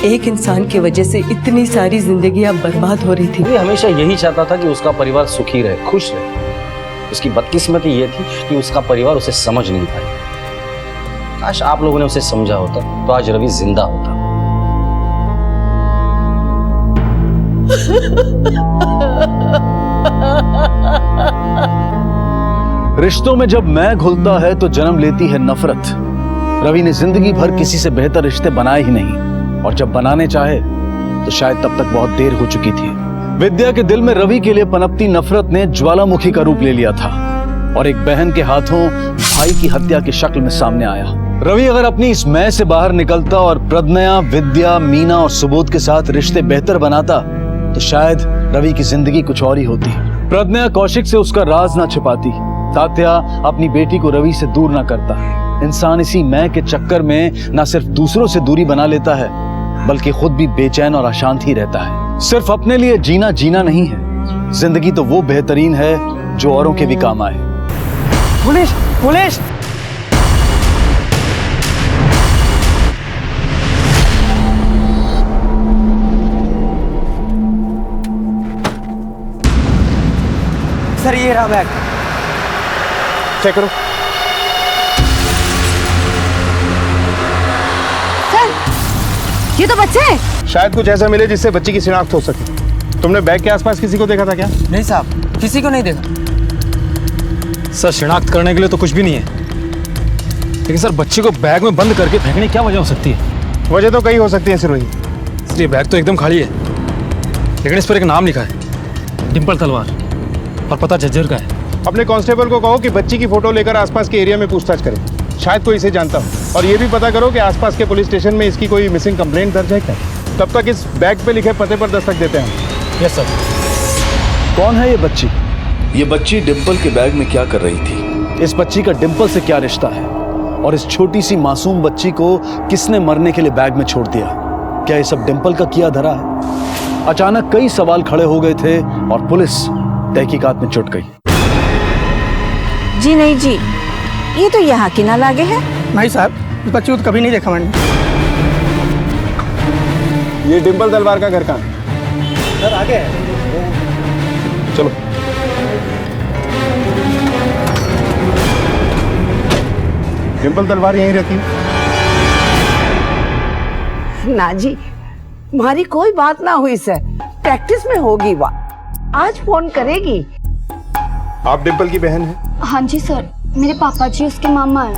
एक इंसान की वजह से इतनी सारी जिंदगियां बर्बाद हो रही थी। वो हमेशा यही चाहता था कि उसका परिवार सुखी रहे, खुश रहे। उसकी बदकिस्मती ये थी कि उसका परिवार उसे समझ नहीं पाया। काश आप लोगों ने उसे समझा होता तो आज रवि जिंदा होता। रिश्तों में जब मैं घुलता है तो जन्म लेती है नफरत। रवि ने जिंदगी भर किसी से बेहतर रिश्ते बनाए ही नहीं, और जब बनाने चाहे तो शायद तब तक बहुत देर हो चुकी थी। विद्या के दिल में रवि के लिए पनपती नफरत ने ज्वालामुखी का रूप ले लिया था और एक बहन के हाथों भाई की हत्या की शक्ल में सामने आया। रवि अगर अपनी इस मैं से बाहर निकलता और प्रज्ञा, विद्या, मीना और सुबोध के साथ रिश्ते बेहतर बनाता तो शायद रवि की जिंदगी कुछ और ही होती। प्रज्ञा कौशिक से उसका राज ना छिपाती, तात्या अपनी बेटी को रवि से दूर ना करता। इंसान इसी मैं के चक्कर में ना सिर्फ दूसरों से दूरी बना लेता है, बल्कि खुद भी बेचैन और अशांत ही रहता है। सिर्फ अपने लिए जीना जीना नहीं है, जिंदगी तो वो बेहतरीन है जो औरों के भी काम आए। Police police! सर ये रहा बैग, चेक करो। सर ये तो बच्चे हैं। शायद कुछ ऐसा मिले जिससे बच्ची की शिनाख्त हो सके। तुमने बैग के आसपास किसी को देखा था क्या? नहीं साहब, किसी को नहीं देखा। सर शिनाख्त करने के लिए तो कुछ भी नहीं है, लेकिन सर बच्चे को बैग में बंद करके फेंकने की क्या वजह हो सकती है? वजह तो कई हो सकती है सिरोही। सर ये बैग तो एकदम खाली है, लेकिन इस पर एक नाम लिखा है, डिंपल तलवार, और पता झज्जर का है। अपने कांस्टेबल को कहो कि बच्ची की फोटो लेकर आसपास के एरिया में पूछताछ करे, शायद कोई इसे जानता हो। और ये भी पता करो कि आसपास के पुलिस स्टेशन में इसकी कोई मिसिंग कंप्लेंट दर्ज है क्या। तब तक इस बैग पे लिखे पते पर दस्तक देते हैं। Yes sir. कौन है ये बच्ची? ये बच्ची डिंपल के बैग में क्या कर रही थी? इस बच्ची का डिंपल से क्या रिश्ता है? और इस छोटी सी मासूम बच्ची को किसने मरने के लिए बैग में छोड़ दिया? क्या ये सब डिंपल का किया धरा है? अचानक कई सवाल खड़े हो गए थे और पुलिस तहकीकात में जुट गई। जी नहीं जी, ये तो यहाँ की ना लागे है। नहीं साहब, इस बच्ची को तो कभी नहीं देखा मैंने। ये डिंपल तलवार का घर कहाँ? सर आगे है। चलो। डिंपल तलवार यहीं रहती है? ना जी, हमारी कोई बात ना हुई सर। प्रैक्टिस में होगी वह, आज फोन करेगी। आप डिंपल की बहन हैं? हाँ जी सर, मेरे पापा जी उसके मामा हैं।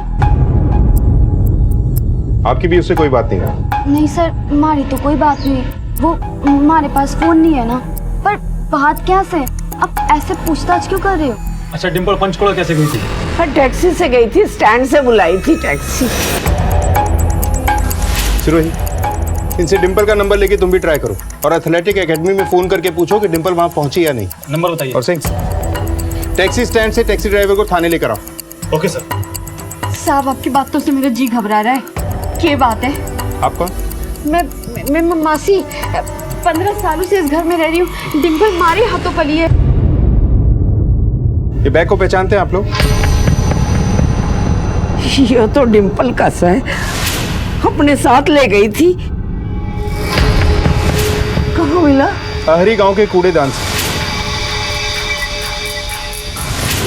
आपकी भी उससे कोई बात नहीं है? नहीं सर, हमारी तो कोई बात नहीं। वो हमारे पास फोन नहीं है ना। पर बात क्या से? अब ऐसे पूछताछ क्यों कर रहे हो? अच्छा डिंपल पंचकुला कैसे गई थी? पर टैक्सी से गई थी, स्टैंड से बुलाई थी टैक्सी। सिरोही, इनसे डिंपल का नंबर लेके तुम भी ट्राई करो और एथलेटिक एकेडमी में फोन करके पूछो कि डिंपल वहां पहुंची या नहीं। नंबर बताइए। और सिंह, टैक्सी स्टैंड से टैक्सी ड्राइवर को थाने लेकर आओ। Okay sir. साहब आपकी बातों से मेरा जी घबरा रहा है। क्या बात है? आप कौन? मैं मासी, 15 सालों से इस घर में रह रही हूँ। डिंपल हमारे हाथों पली है। ये बैग को पहचानते हैं आप लोग? ये तो डिंपल का है, अपने साथ ले गई थी। कहाँ मिला? अहरी गांव के कूड़ेदान से।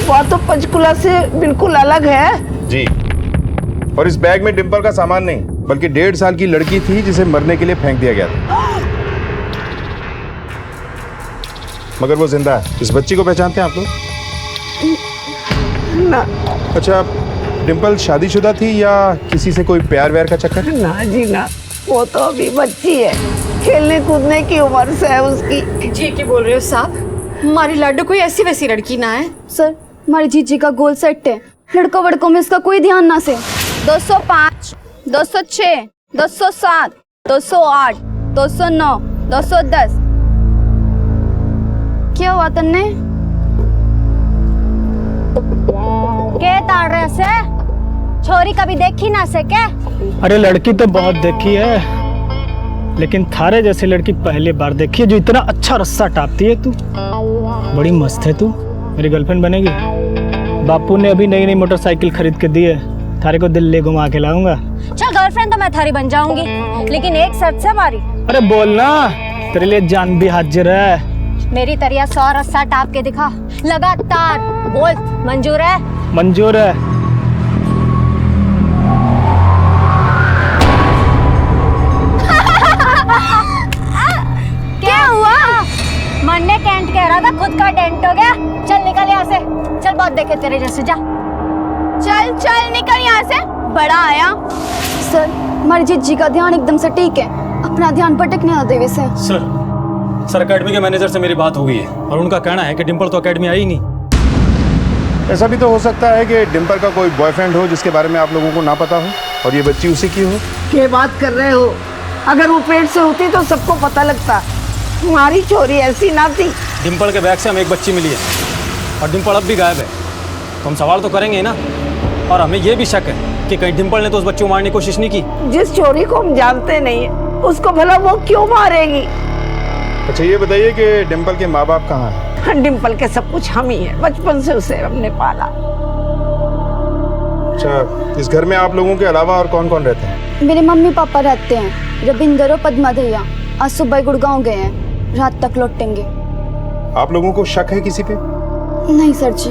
वह तो पंचकुला से बिल्कुल अलग है जी। और इस बैग में डिंपल का सामान नहीं, बल्कि 1.5 साल की लड़की थी जिसे मरने के लिए फेंक दिया गया था। मगर वो जिंदा है। इस बच्ची को पहचानते हैं आप लोग? ना। अच्छा, डिम्पल शादीशुदा थी या किसी से कोई प्यार व्यार का चक्कर? ना जी ना, वो तो अभी बच्ची है, खेलने कूदने की उम्र से है उसकी। जी क्या बोल रहे हो साहब? हमारी लाडो कोई ऐसी वैसी लड़की ना है। सर हमारी जीजी का गोल सेट है, लड़कों वड़कों में इसका कोई ध्यान ना से। 205, 206, 207, 208, 209, 210। क्या हुआ तन्ने? क्या ताड़ रहे से? छोरी कभी देखी ना से क्या? अरे लड़की तो बहुत देखी है, लेकिन थारे जैसी लड़की पहली बार देखी है जो इतना अच्छा रस्सा टापती है। तू बड़ी मस्त है, तू मेरी गर्लफ्रेंड बनेगी। बापू ने अभी नई नई मोटरसाइकिल खरीद के दी है, थारे को दिल्ली घुमा के लाऊंगा। चल गर्लफ्रेंड तो मैं थारी बन जाऊंगी, लेकिन एक शर्त से हमारी। अरे बोलना, तेरे लिए जान भी हाजिर है। मेरी तरिया 100 रस्सा टाप के दिखा लगातार। बोल मंजूर है? मंजूर है। क्या हुआ? मन्ने टेंट कह रहा था, खुद का टेंट हो गया। चल निकल यहाँ से, चल बहुत देखे तेरे जैसे, जा चल चल निकल यहाँ से, बड़ा आया। सर हमारी जीजी का ध्यान एकदम से ठीक है, अपना ध्यान भटकने ना देवे से। सर एकेडमी के मैनेजर से मेरी बात हो गई है और उनका कहना है कि डिम्पल तो एकेडमी आई नहीं। ऐसा भी तो हो सकता है कि डिम्पल का कोई बॉयफ्रेंड हो जिसके बारे में आप लोगों को ना पता हो और ये बच्ची उसी की हो। क्या बात कर रहे हो? अगर वो पेट से होती तो सबको पता लगता। तुम्हारी चोरी ऐसी ना थी। डिम्पल के बैग से हमें एक बच्ची मिली है और डिम्पल अब भी गायब है, तो हम सवाल तो करेंगे ही ना। और हमें ये भी शक है कि कहीं डिम्पल ने तो उस बच्ची को मारने की कोशिश नहीं की। जिस चोरी को हम जानते नहीं है उसको भला वो क्यों मारेगी? अच्छा ये बताइए कि डिम्पल के माँ बाप कहाँ हैं? डिम्पल के सब कुछ हम ही है, बचपन से उसे हमने पाला। अच्छा, इस घर में आप लोगों के अलावा और कौन कौन रहते हैं? मेरे मम्मी पापा रहते हैं, रविंदर और पद्मा भैया आज सुबह गुड़गांव गए हैं, रात तक लौटेंगे। आप लोगों को शक है किसी पे? नहीं सर जी।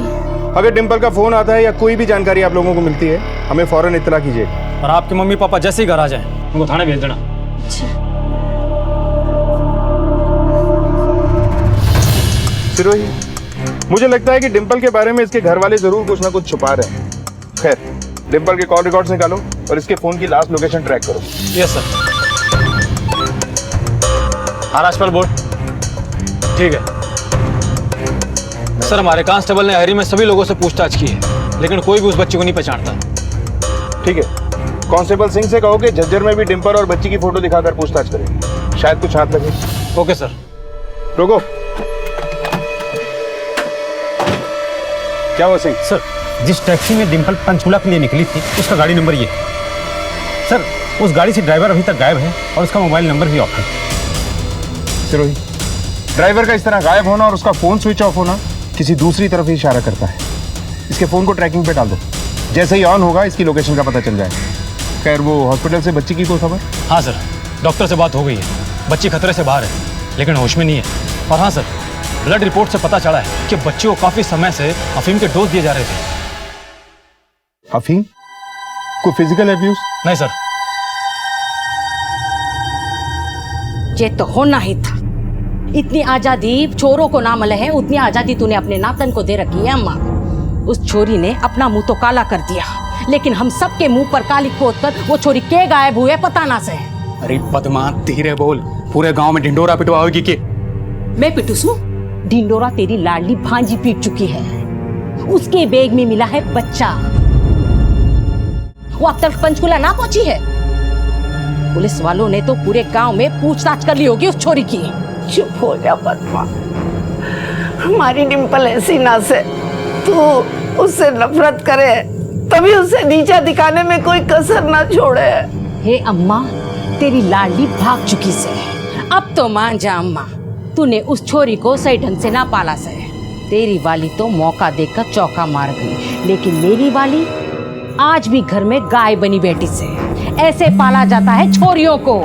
अगर डिम्पल का फोन आता है या कोई भी जानकारी आप लोगों को मिलती है, हमें फौरन इत्तला कीजिए। और आपके मम्मी पापा जैसे ही घर आ जाएं, उनको थाने भेज देना। सिरोही, मुझे लगता है कि डिम्पल के बारे में इसके घर वाले जरूर कुछ ना कुछ छुपा रहे हैं। खैर, डिम्पल के कॉल रिकॉर्ड्स निकालो और इसके फोन की लास्ट लोकेशन ट्रैक करो। Yes sir. महाराष्ट्र बोर्ड ठीक है सर। हमारे कांस्टेबल ने हरी में सभी लोगों से पूछताछ की है, लेकिन कोई भी उस बच्ची को नहीं पहचानता। ठीक है, कांस्टेबल सिंह से कहो कि झज्जर में भी डिम्पल और बच्ची की फोटो दिखाकर पूछताछ करें, शायद कुछ हाथ लगे। Okay sir. रुको, क्या हुआ सिंह? सर जिस टैक्सी में डिम्पल पंचकुला के लिए निकली थी उसका गाड़ी नंबर ये। सर उस गाड़ी से ड्राइवर अभी तक गायब है और उसका मोबाइल नंबर भी ऑफ है। सिरोही, ड्राइवर का इस तरह गायब होना और उसका फोन स्विच ऑफ होना किसी दूसरी तरफ ही इशारा करता है। इसके फोन को ट्रैकिंग पे डाल दो, जैसे ही ऑन होगा इसकी लोकेशन का पता चल जाएगा। खैर वो हॉस्पिटल से बच्ची की कोई खबर? हाँ सर, डॉक्टर से बात हो गई है, बच्ची खतरे से बाहर है लेकिन होश में नहीं है। और हाँ सर, ब्लड रिपोर्ट से पता चला है कि बच्ची को काफी समय से अफीम के डोज दिए जा रहे थे। अफीम? कोई फिजिकल एब्यूज? नहीं सर। ये तो होना ही था। इतनी आजादी चोरों को ना मिले है, उतनी आजादी तूने अपने नातन को दे रखी है अम्मा। उस छोरी ने अपना मुंह तो काला कर दिया, लेकिन हम सबके मुंह पर काली पोत कर वो छोरी के गायब हुए पता ना से। अरे पद्मा धीरे बोल, पूरे गांव में ढिंडोरा पिटवाओगी के? मैं पिटूसू? ढिंडोरा तेरी लाडली भांजी पीट चुकी है, उसके बैग में मिला है बच्चा। वो अब तक पंचकुला ना पहुंची है। पुलिस वालों ने तो पूरे गांव में पूछताछ कर ली होगी उस छोरी की। चुप हो जा पद्मा, हमारी डिम्पल ऐसी ना से तू उससे नफरत करे तभी उसे नीचा दिखाने में कोई कसर ना छोड़े। हे अम्मा, तेरी लाडली भाग चुकी से, अब तो मान जा अम्मा, तूने उस छोरी को सही ढंग से ना पाला से। तेरी वाली तो मौका देकर चौका मार गई, लेकिन मेरी वाली आज भी घर में गाय बनी बैठी से। ऐसे पाला जाता है छोरियों को।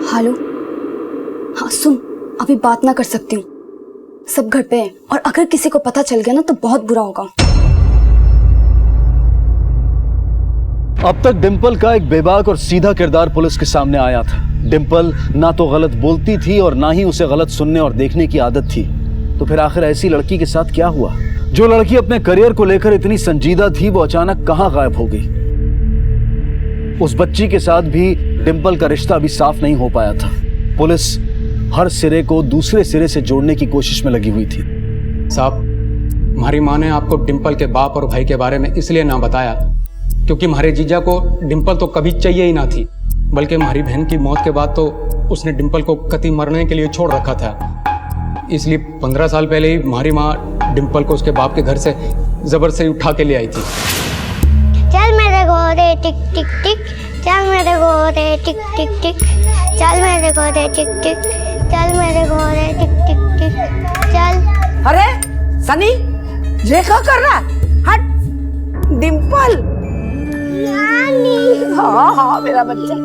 हेलो, हाँ सुन, अभी बात ना कर सकती हूँ, सब घर पे हैं और अगर किसी को पता चल गया ना तो बहुत बुरा होगा। अब तक डिंपल का एक बेबाक और सीधा किरदार पुलिस के सामने आया था। डिंपल ना तो गलत बोलती थी और ना ही उसे गलत सुनने और देखने की आदत थी। तो फिर आखिर ऐसी लड़की के साथ क्या हुआ? जो लड़की अपने करियर को लेकर इतनी संजीदा थी, वो अचानक कहां गायब हो गई? उस बच्ची के साथ भी डिंपल का रिश्ता अभी साफ नहीं हो पाया था। पुलिस हर सिरे को दूसरे सिरे से जोड़ने की कोशिश में लगी हुई थी। साहब, हमारी माँ ने आपको डिंपल के बाप और भाई के बारे में इसलिए ना बताया क्योंकि हमारे जीजा को डिंपल तो कभी चाहिए ही ना थी, बल्कि हमारी बहन की मौत के बाद तो उसने डिंपल को कतई मरने के लिए छोड़ रखा था। इसलिए 15 साल पहले ही हमारी माँ डिंपल को उसके बाप के घर से जबर से उठा के ले आई थी। चल मेरे घोड़े टिक टिक टिक, चल मेरे घोड़े टिक टिक टिक, चल मेरे घोड़े टिक टिक, चल मेरे घोड़े टिक टिक टिक, चल। अरे सनी, ये क्या कर रहा है? हट। डिंपल। नानी। हाँ हाँ मेरा बच्चा,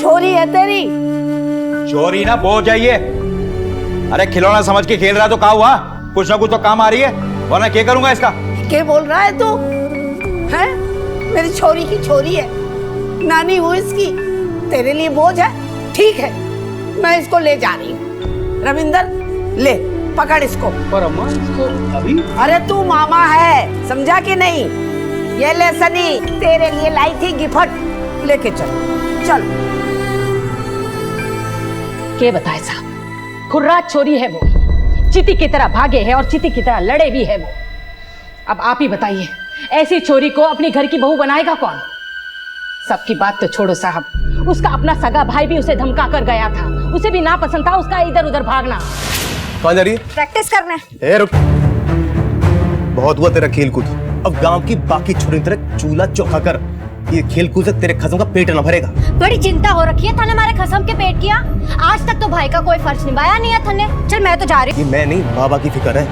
छोरी है तेरी। चोरी ना बो जाइए। अरे खिलौना समझ के खेल रहा तो क्या हुआ? कुछ ना कुछ तो काम आ रही है, वरना क्या करूंगा इसका? क्या बोल रहा है तू? हैं? मेरी छोरी की छोरी है, नानी हूँ इसकी। तेरे लिए बोझ है? ठीक है, मैं इसको ले जा रही हूँ। रविंदर, ले पकड़ इसको। पर अम्मा, इसको अभी? अरे तू मामा है, समझा कि नहीं? ये ले सनी, तेरे लिए लाई थी गिफ्ट, लेके चल। चल। के बताए साहब, खुर्रात छोरी है वो, चीती की तरह भागे है और चीती की तरह लड़े भी है वो। अब आप ही बताइए, ऐसी छोरी को अपनी घर की बहू बनाएगा कौन? सबकी बात तो छोड़ो साहब, उसका अपना सगा भाई भी उसे धमका कर गया था। उसे भी ना पसंद था उसका इधर उधर भागना। कहाँ जा रही है? प्रैक्टिस करने। ए रुक, बहुत हुआ तेरा खेल कूद। अब गांव की बाकी छोरी तरह चूल्हा चौका कर। ये खेल कूद से तेरे खसम का पेट न भरेगा। बड़ी चिंता हो रखी है थाने हमारे खसम के पेट किया। आज तक तो भाई का कोई फर्ज निभाया नहीं है थाने। चल मैं तो जा रही हूँ। मैं नहीं, बाबा की फिक्र है।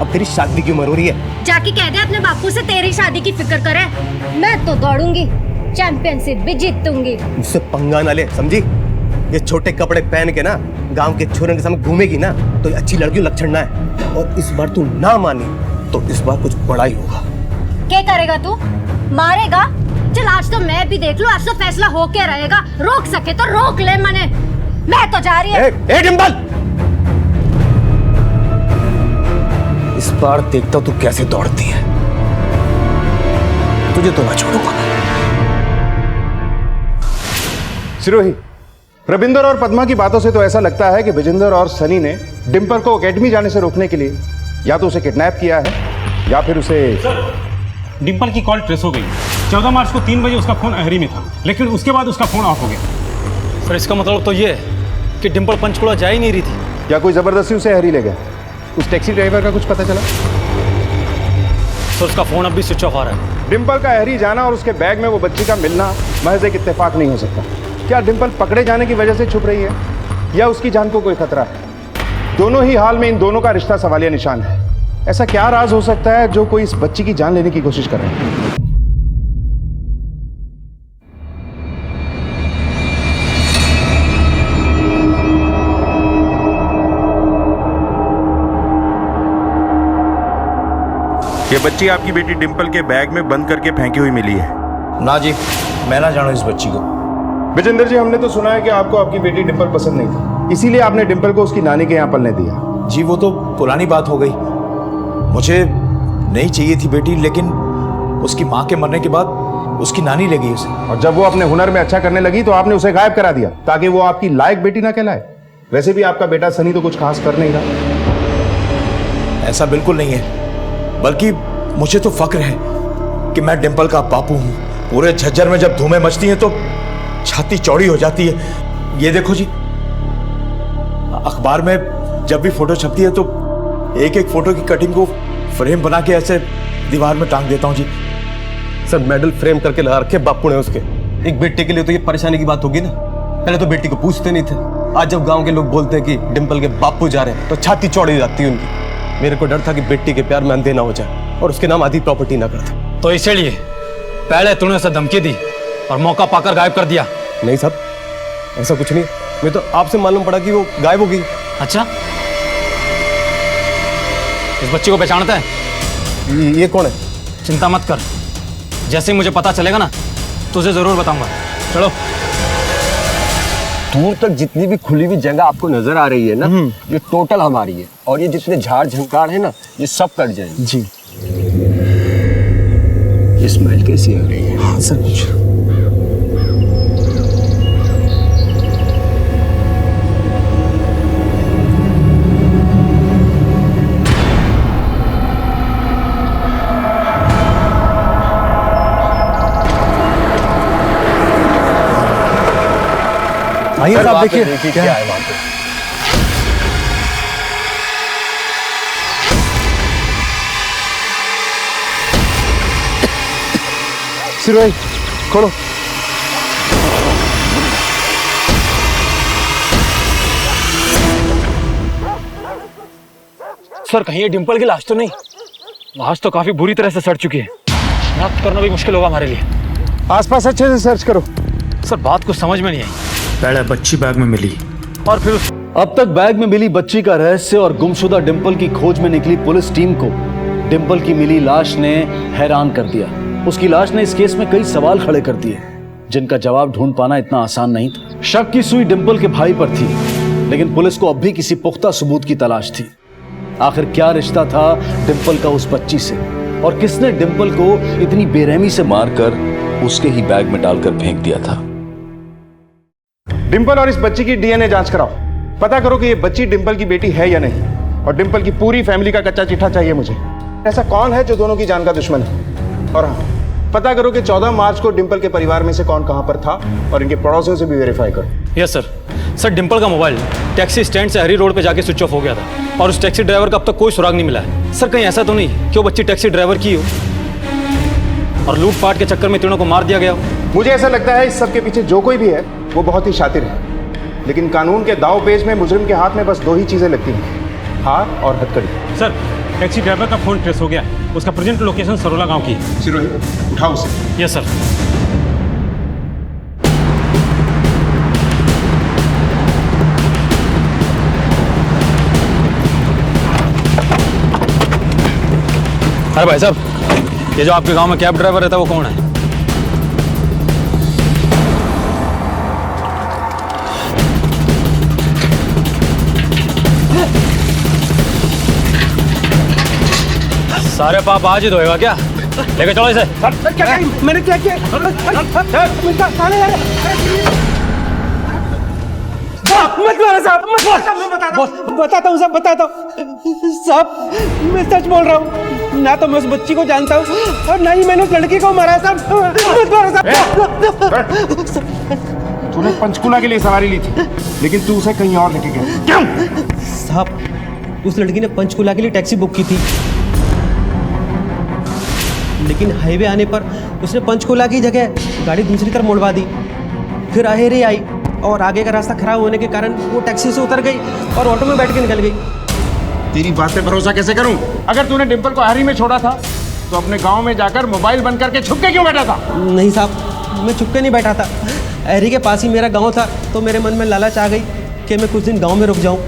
अब तेरी शादी की उम्र हो रही है। जाके कह दे अपने बापू से तेरी शादी की फिक्र करे। मैं तो दौड़ूंगी, चैंपियनशिप भी जीतूंगी। मुझसे पंगा ना ले, समझी? ये छोटे कपड़े पहन के ना गांव के छोरों के सामने घूमेगी ना तो ये अच्छी लड़कियों लक्षण ना है। और इस बार तू ना मानी तो इस बार कुछ बड़ा ही होगा। क्या करेगा तू? मारेगा? चल आज तो मैं भी देख लूं, आज तो फैसला होके रहेगा। रोक सके तो रोक ले मने। मैं तो जा रही हूँ। ए डिंपल, इस बार देखता तू कैसे दौड़ती है। तुझे तो ना छोड़ूंगा। सिरोही, रविंदर और पद्मा की बातों से तो ऐसा लगता है कि विजेंदर और सनी ने डिंपल को एकेडमी जाने से रोकने के लिए या तो उसे किडनैप किया है या फिर उसे। डिंपल की कॉल ट्रेस हो गई। 14 मार्च को 3 बजे उसका फोन अहरी में था, लेकिन उसके बाद उसका फोन ऑफ हो गया। सर इसका मतलब तो ये है कि डिंपल पंचकुला जा ही नहीं रही थी। या कोई जबरदस्ती उसे अहरी ले गया? उस टैक्सी ड्राइवर का कुछ पता चला? सर उसका फोन अब भी स्विच ऑफ आ रहा है। डिंपल का अहरी जाना और उसके बैग में वो बच्ची का मिलना महज एक इत्तेफाक नहीं हो सकता। क्या डिंपल पकड़े जाने की वजह से छुप रही है या उसकी जान को कोई खतरा है? दोनों ही हाल में इन दोनों का रिश्ता सवालिया निशान है। ऐसा क्या राज हो सकता है जो कोई इस बच्ची की जान लेने की कोशिश कर रहे हैं? ये बच्ची आपकी बेटी डिंपल के बैग में बंद करके फेंकी हुई मिली है। ना जी, मैं ना जानू इस बच्ची को। विजेंद्र जी, हमने तो सुना है कि आपको आपकी बेटी डिंपल पसंद नहीं थी, इसीलिए आपने डिंपल को उसकी नानी के यहाँ पलने दिया। जी वो तो पुरानी बात हो गई। मुझे नहीं चाहिए थी बेटी, लेकिन उसकी माँ के मरने के बाद उसकी नानी ले गई उसे। और जब वो अपने हुनर में अच्छा करने लगी तो आपने उसे गायब करा दिया ताकि वो आपकी लायक बेटी ना कहलाए। वैसे भी आपका बेटा सनी तो कुछ खास कर नहीं रहा। ऐसा बिल्कुल नहीं है, बल्कि मुझे तो फक्र है कि मैं डिंपल का बापू हूँ। पूरे झज्जर में जब धूमें मचती हैं तो छाती चौड़ी हो जाती है। ये देखो जी, अखबार में जब भी फोटो छपती है तो एक एक फोटो की कटिंग को फ्रेम बना के ऐसे दीवार में टांग देता हूँ जी। सर मेडल फ्रेम करके लगा रखे बापू ने उसके। एक बेटे के लिए तो ये परेशानी की बात होगी ना। पहले तो बेटी को पूछते नहीं थे, आज जब गांव के लोग बोलते हैं कि डिंपल के बापू जा रहे हैं तो छाती चौड़ी हो जाती है उनकी। मेरे को डर था कि बेटी के प्यार में अंधे ना हो जाए और उसके नाम आधी प्रॉपर्टी ना कर दे। तो इसलिए पहले तूने उसे धमकी दी और मौका पाकर गायब कर दिया? नहीं साहब, ऐसा कुछ नहीं। मैं तो आपसे मालूम पड़ा कि वो गायब हो गई। अच्छा, इस बच्ची को पहचानता है? ये कौन है? चिंता मत कर, जैसे ही मुझे पता चलेगा ना तुझे जरूर बताऊंगा। चलो। दूर तक जितनी भी खुली हुई जगह आपको नजर आ रही है ना, ये टोटल हमारी है। और ये जितने झाड़ झंकार है ना, ये सब कट जाएंगे। जी। ये स्मेल कैसी आ रही है? हाँ सर कुछ आइए आप देखिए क्या है वहां पे। सिरोही खोलो। सर कहीं ये डिंपल की लाश तो नहीं? लाश तो काफी बुरी तरह से सड़ चुकी है, शनाख्त करना भी मुश्किल होगा हमारे लिए। आसपास अच्छे से सर्च करो। सर बात कुछ समझ में नहीं आई। पहले बच्ची बैग में मिली और फिर अब तक बैग में मिली बच्ची का रहस्य और गुमशुदा डिंपल की खोज में निकली पुलिस टीम को डिंपल की मिली लाश ने हैरान कर दिया। उसकी लाश ने इस केस में कई सवाल खड़े कर दिए जिनका जवाब ढूंढ पाना इतना आसान नहीं था। शक की सुई डिंपल के भाई पर थी, लेकिन पुलिस को अब भी किसी पुख्ता सबूत की तलाश थी। आखिर क्या रिश्ता था डिंपल का उस बच्ची से, और किसने डिंपल को इतनी बेरहमी से मारकर उसके ही बैग में डालकर फेंक दिया था। डिंपल और इस बच्ची की डीएनए जांच कराओ। पता करो कि ये बच्ची डिंपल की बेटी है या नहीं, और डिंपल की पूरी फैमिली का कच्चा चिट्ठा चाहिए मुझे। ऐसा कौन है जो दोनों की जान का दुश्मन है? और हाँ, पता करो कि 14 मार्च को डिंपल के परिवार में से कौन कहां पर था, और इनके पड़ोसियों से भी वेरीफाई करो। Yes sir. सर डिंपल का मोबाइल टैक्सी स्टैंड से हरी रोड पे जाके स्विच ऑफ हो गया था, और उस टैक्सी ड्राइवर का अब तक कोई सुराग नहीं मिला है। सर कहीं ऐसा तो नहीं कि वो बच्ची टैक्सी ड्राइवर की हो और लूटपाट के चक्कर में तीनों को मार दिया गया हो? मुझे ऐसा लगता है इस सब के पीछे जो कोई भी है वो बहुत ही शातिर है, लेकिन कानून के दाव पेच में मुजरिम के हाथ में बस 2 ही चीजें लगती हैं, हार और हथकड़ी। सर टैक्सी ड्राइवर का फोन ट्रेस हो गया, उसका प्रेजेंट लोकेशन सरोला गांव की है। सिरोही उठाओ उसे। Yes sir. अरे भाई साहब, ये जो आपके गांव में कैब ड्राइवर रहता है वो कौन है? सारे पाप आज ही धोएगा क्या? लेके चलो इसे। सर क्या मैंने क्या किया? मत मारो साहब, मत मारो। मैं बताता हूँ साहब, बताता हूँ साहब। मैं सच बोल रहा हूँ, ना तो मैं उस बच्ची को जानता हूँ और ना ही मैंने उस लड़की को मारा साहब। मत मारो साहब। तूने पंचकुला के लिए सवारी ली थी, लेकिन तू उसे कहीं और लेके गया। क्यों? साहब उस लड़की ने पंचकुला के लिए टैक्सी बुक की थी, लेकिन हाईवे आने पर उसने पंचकुला की जगह गाड़ी दूसरी तरफ मुड़वा दी। फिर अहेरी आई और आगे का रास्ता खराब होने के कारण वो टैक्सी से उतर गई और ऑटो में बैठ के निकल गई। तेरी बात पे भरोसा कैसे करूं? अगर तूने डिंपल को हरी में छोड़ा था तो अपने गांव में जाकर मोबाइल बंद करके छुप के क्यों बैठा था? नहीं साहब, मैं छुप के नहीं बैठा था। अहरी के पास ही मेरा गाँव था, तो मेरे मन में लालच आ गई कि मैं कुछ दिन गाँव में रुक जाऊँ,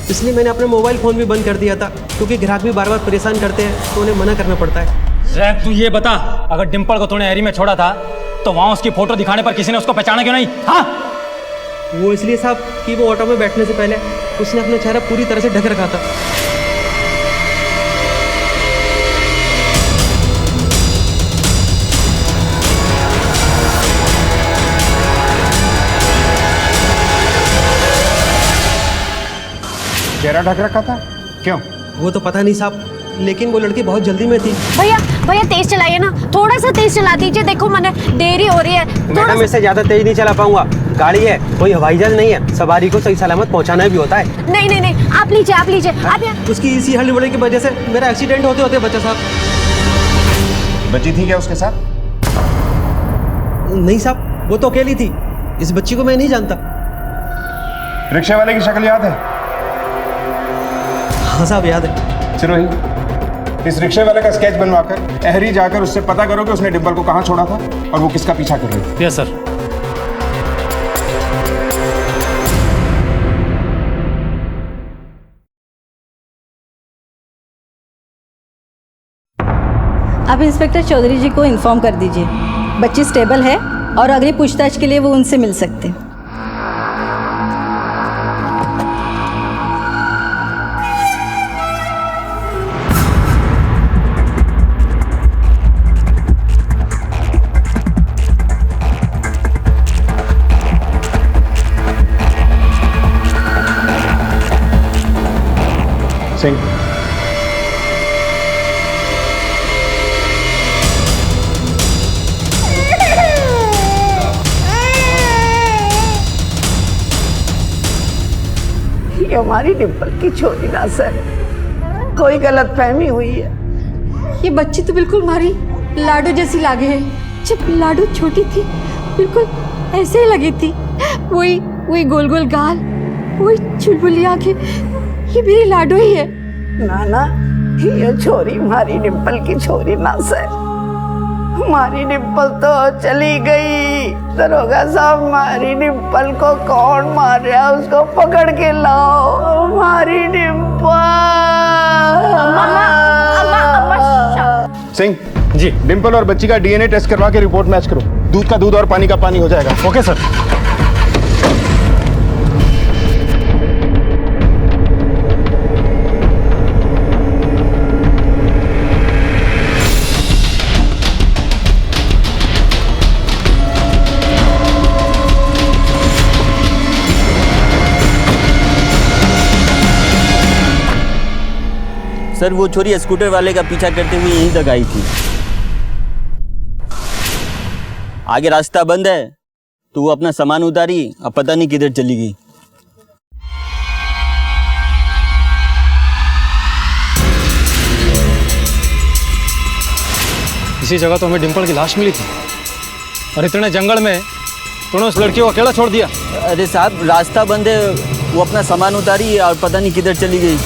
इसलिए मैंने अपना मोबाइल फ़ोन भी बंद कर दिया था, क्योंकि ग्राहक भी बार बार परेशान करते हैं तो उन्हें मना करना पड़ता है। जैक तू ये बता, अगर डिंपल को तूने हरी में छोड़ा था तो वहां उसकी फोटो दिखाने पर किसी ने उसको पहचाना क्यों नहीं? हाँ, वो इसलिए साहब कि वो ऑटो में बैठने से पहले उसने अपना चेहरा पूरी तरह से ढक रखा था। चेहरा ढक रखा था? क्यों? वो तो पता नहीं साहब, लेकिन वो लड़की बहुत जल्दी में थी। भैया भैया तेज चलाइए ना, थोड़ा सा तेज चला दीजिए। देखो मैंने देरी हो रही है। मैडम इससे ज्यादा तेज नहीं चला पाऊंगा, गाड़ी है, कोई हवाई जहाज नहीं है, सवारी को सही सलामत पहुंचाना भी होता है। नहीं नहीं नहीं, आप लीजिए आप लीजिए। आप उसकी इसी हड़बड़ी की वजह से मेरा एक्सीडेंट होते होते बचा साहब। बच्ची थी क्या उसके साथ? नहीं साहब, वो तो अकेली थी। इस बच्ची को मैं नहीं जानता। रिक्शे वाले की शक्ल याद है? हाँ साहब याद है। सिरोही, इस रिक्शे वाले का स्केच बनवाकर अहरी जाकर उससे पता करो कि उसने डिंपल को कहां छोड़ा था और वो किसका पीछा कर रही थी। Yes sir. आप इंस्पेक्टर चौधरी जी को इन्फॉर्म कर दीजिए, बच्ची स्टेबल है और अगली पूछताछ के लिए वो उनसे मिल सकते हैं। सिंह, ये हमारी डिम्पल की छोरी ना सर, कोई गलत फहमी हुई है। ये बच्ची तो बिल्कुल हमारी लाडो जैसी लागे है। जब लाडो छोटी थी बिल्कुल ऐसे ही लगी थी, वही गोल गोल गाल, वही चुलबुली आंखें, ये मेरी लाडो ही है। ना ये छोरी हमारी डिम्पल की छोरी ना सर, हमारी डिम्पल तो चली गई। दरोगा साहब, हमारी डिम्पल को कौन मार रहा है, उसको पकड़ के लाओ। हमारी डिम्पल। सिंह जी, डिम्पल और बच्ची का डीएनए टेस्ट करवा के रिपोर्ट मैच करो। दूध का दूध और पानी का पानी हो जाएगा। Okay sir. सर वो छोरी स्कूटर वाले का पीछा करते हुए यहीं तक आई थी। आगे रास्ता बंद है तो वो अपना सामान उतारी, अब पता नहीं किधर चली गई। इसी जगह तो हमें डिम्पल की लाश मिली थी, और इतने जंगल में तूने उस लड़की को अकेला छोड़ दिया। अरे साहब रास्ता बंद है, वो अपना सामान उतारी और पता नहीं किधर चली गई।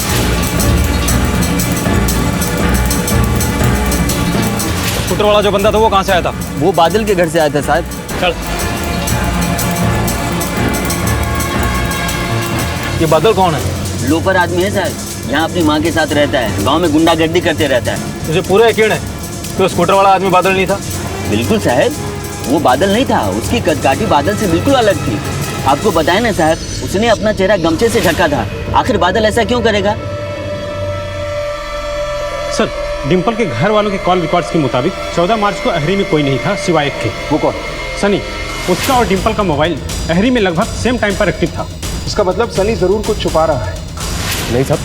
स्कूटर वाला जो बंदा था वो कहाँ से आया था? वो बादल के घर से आया था साहब। चल। ये बादल कौन है? लोफर आदमी है साहब, यहाँ अपनी माँ के साथ रहता है, गांव में गुंडागर्दी करते रहता है। तुझे पूरा यकीन है तो स्कूटर वाला आदमी बादल नहीं था? बिल्कुल साहब, वो बादल नहीं था, उसकी कदकाठी बादल से बिल्कुल अलग थी। आपको बताया ना साहब, उसने अपना चेहरा गमछे से ढका था। आखिर बादल ऐसा क्यों करेगा? सर, डिम्पल के घर वालों के कॉल रिकॉर्ड्स के मुताबिक 14 मार्च को अहरी में कोई नहीं था सिवाय एक के। वो कौन? सनी। उसका और डिम्पल का मोबाइल अहरी में लगभग सेम टाइम पर एक्टिव था। इसका मतलब सनी जरूर कुछ छुपा रहा है। नहीं साहब,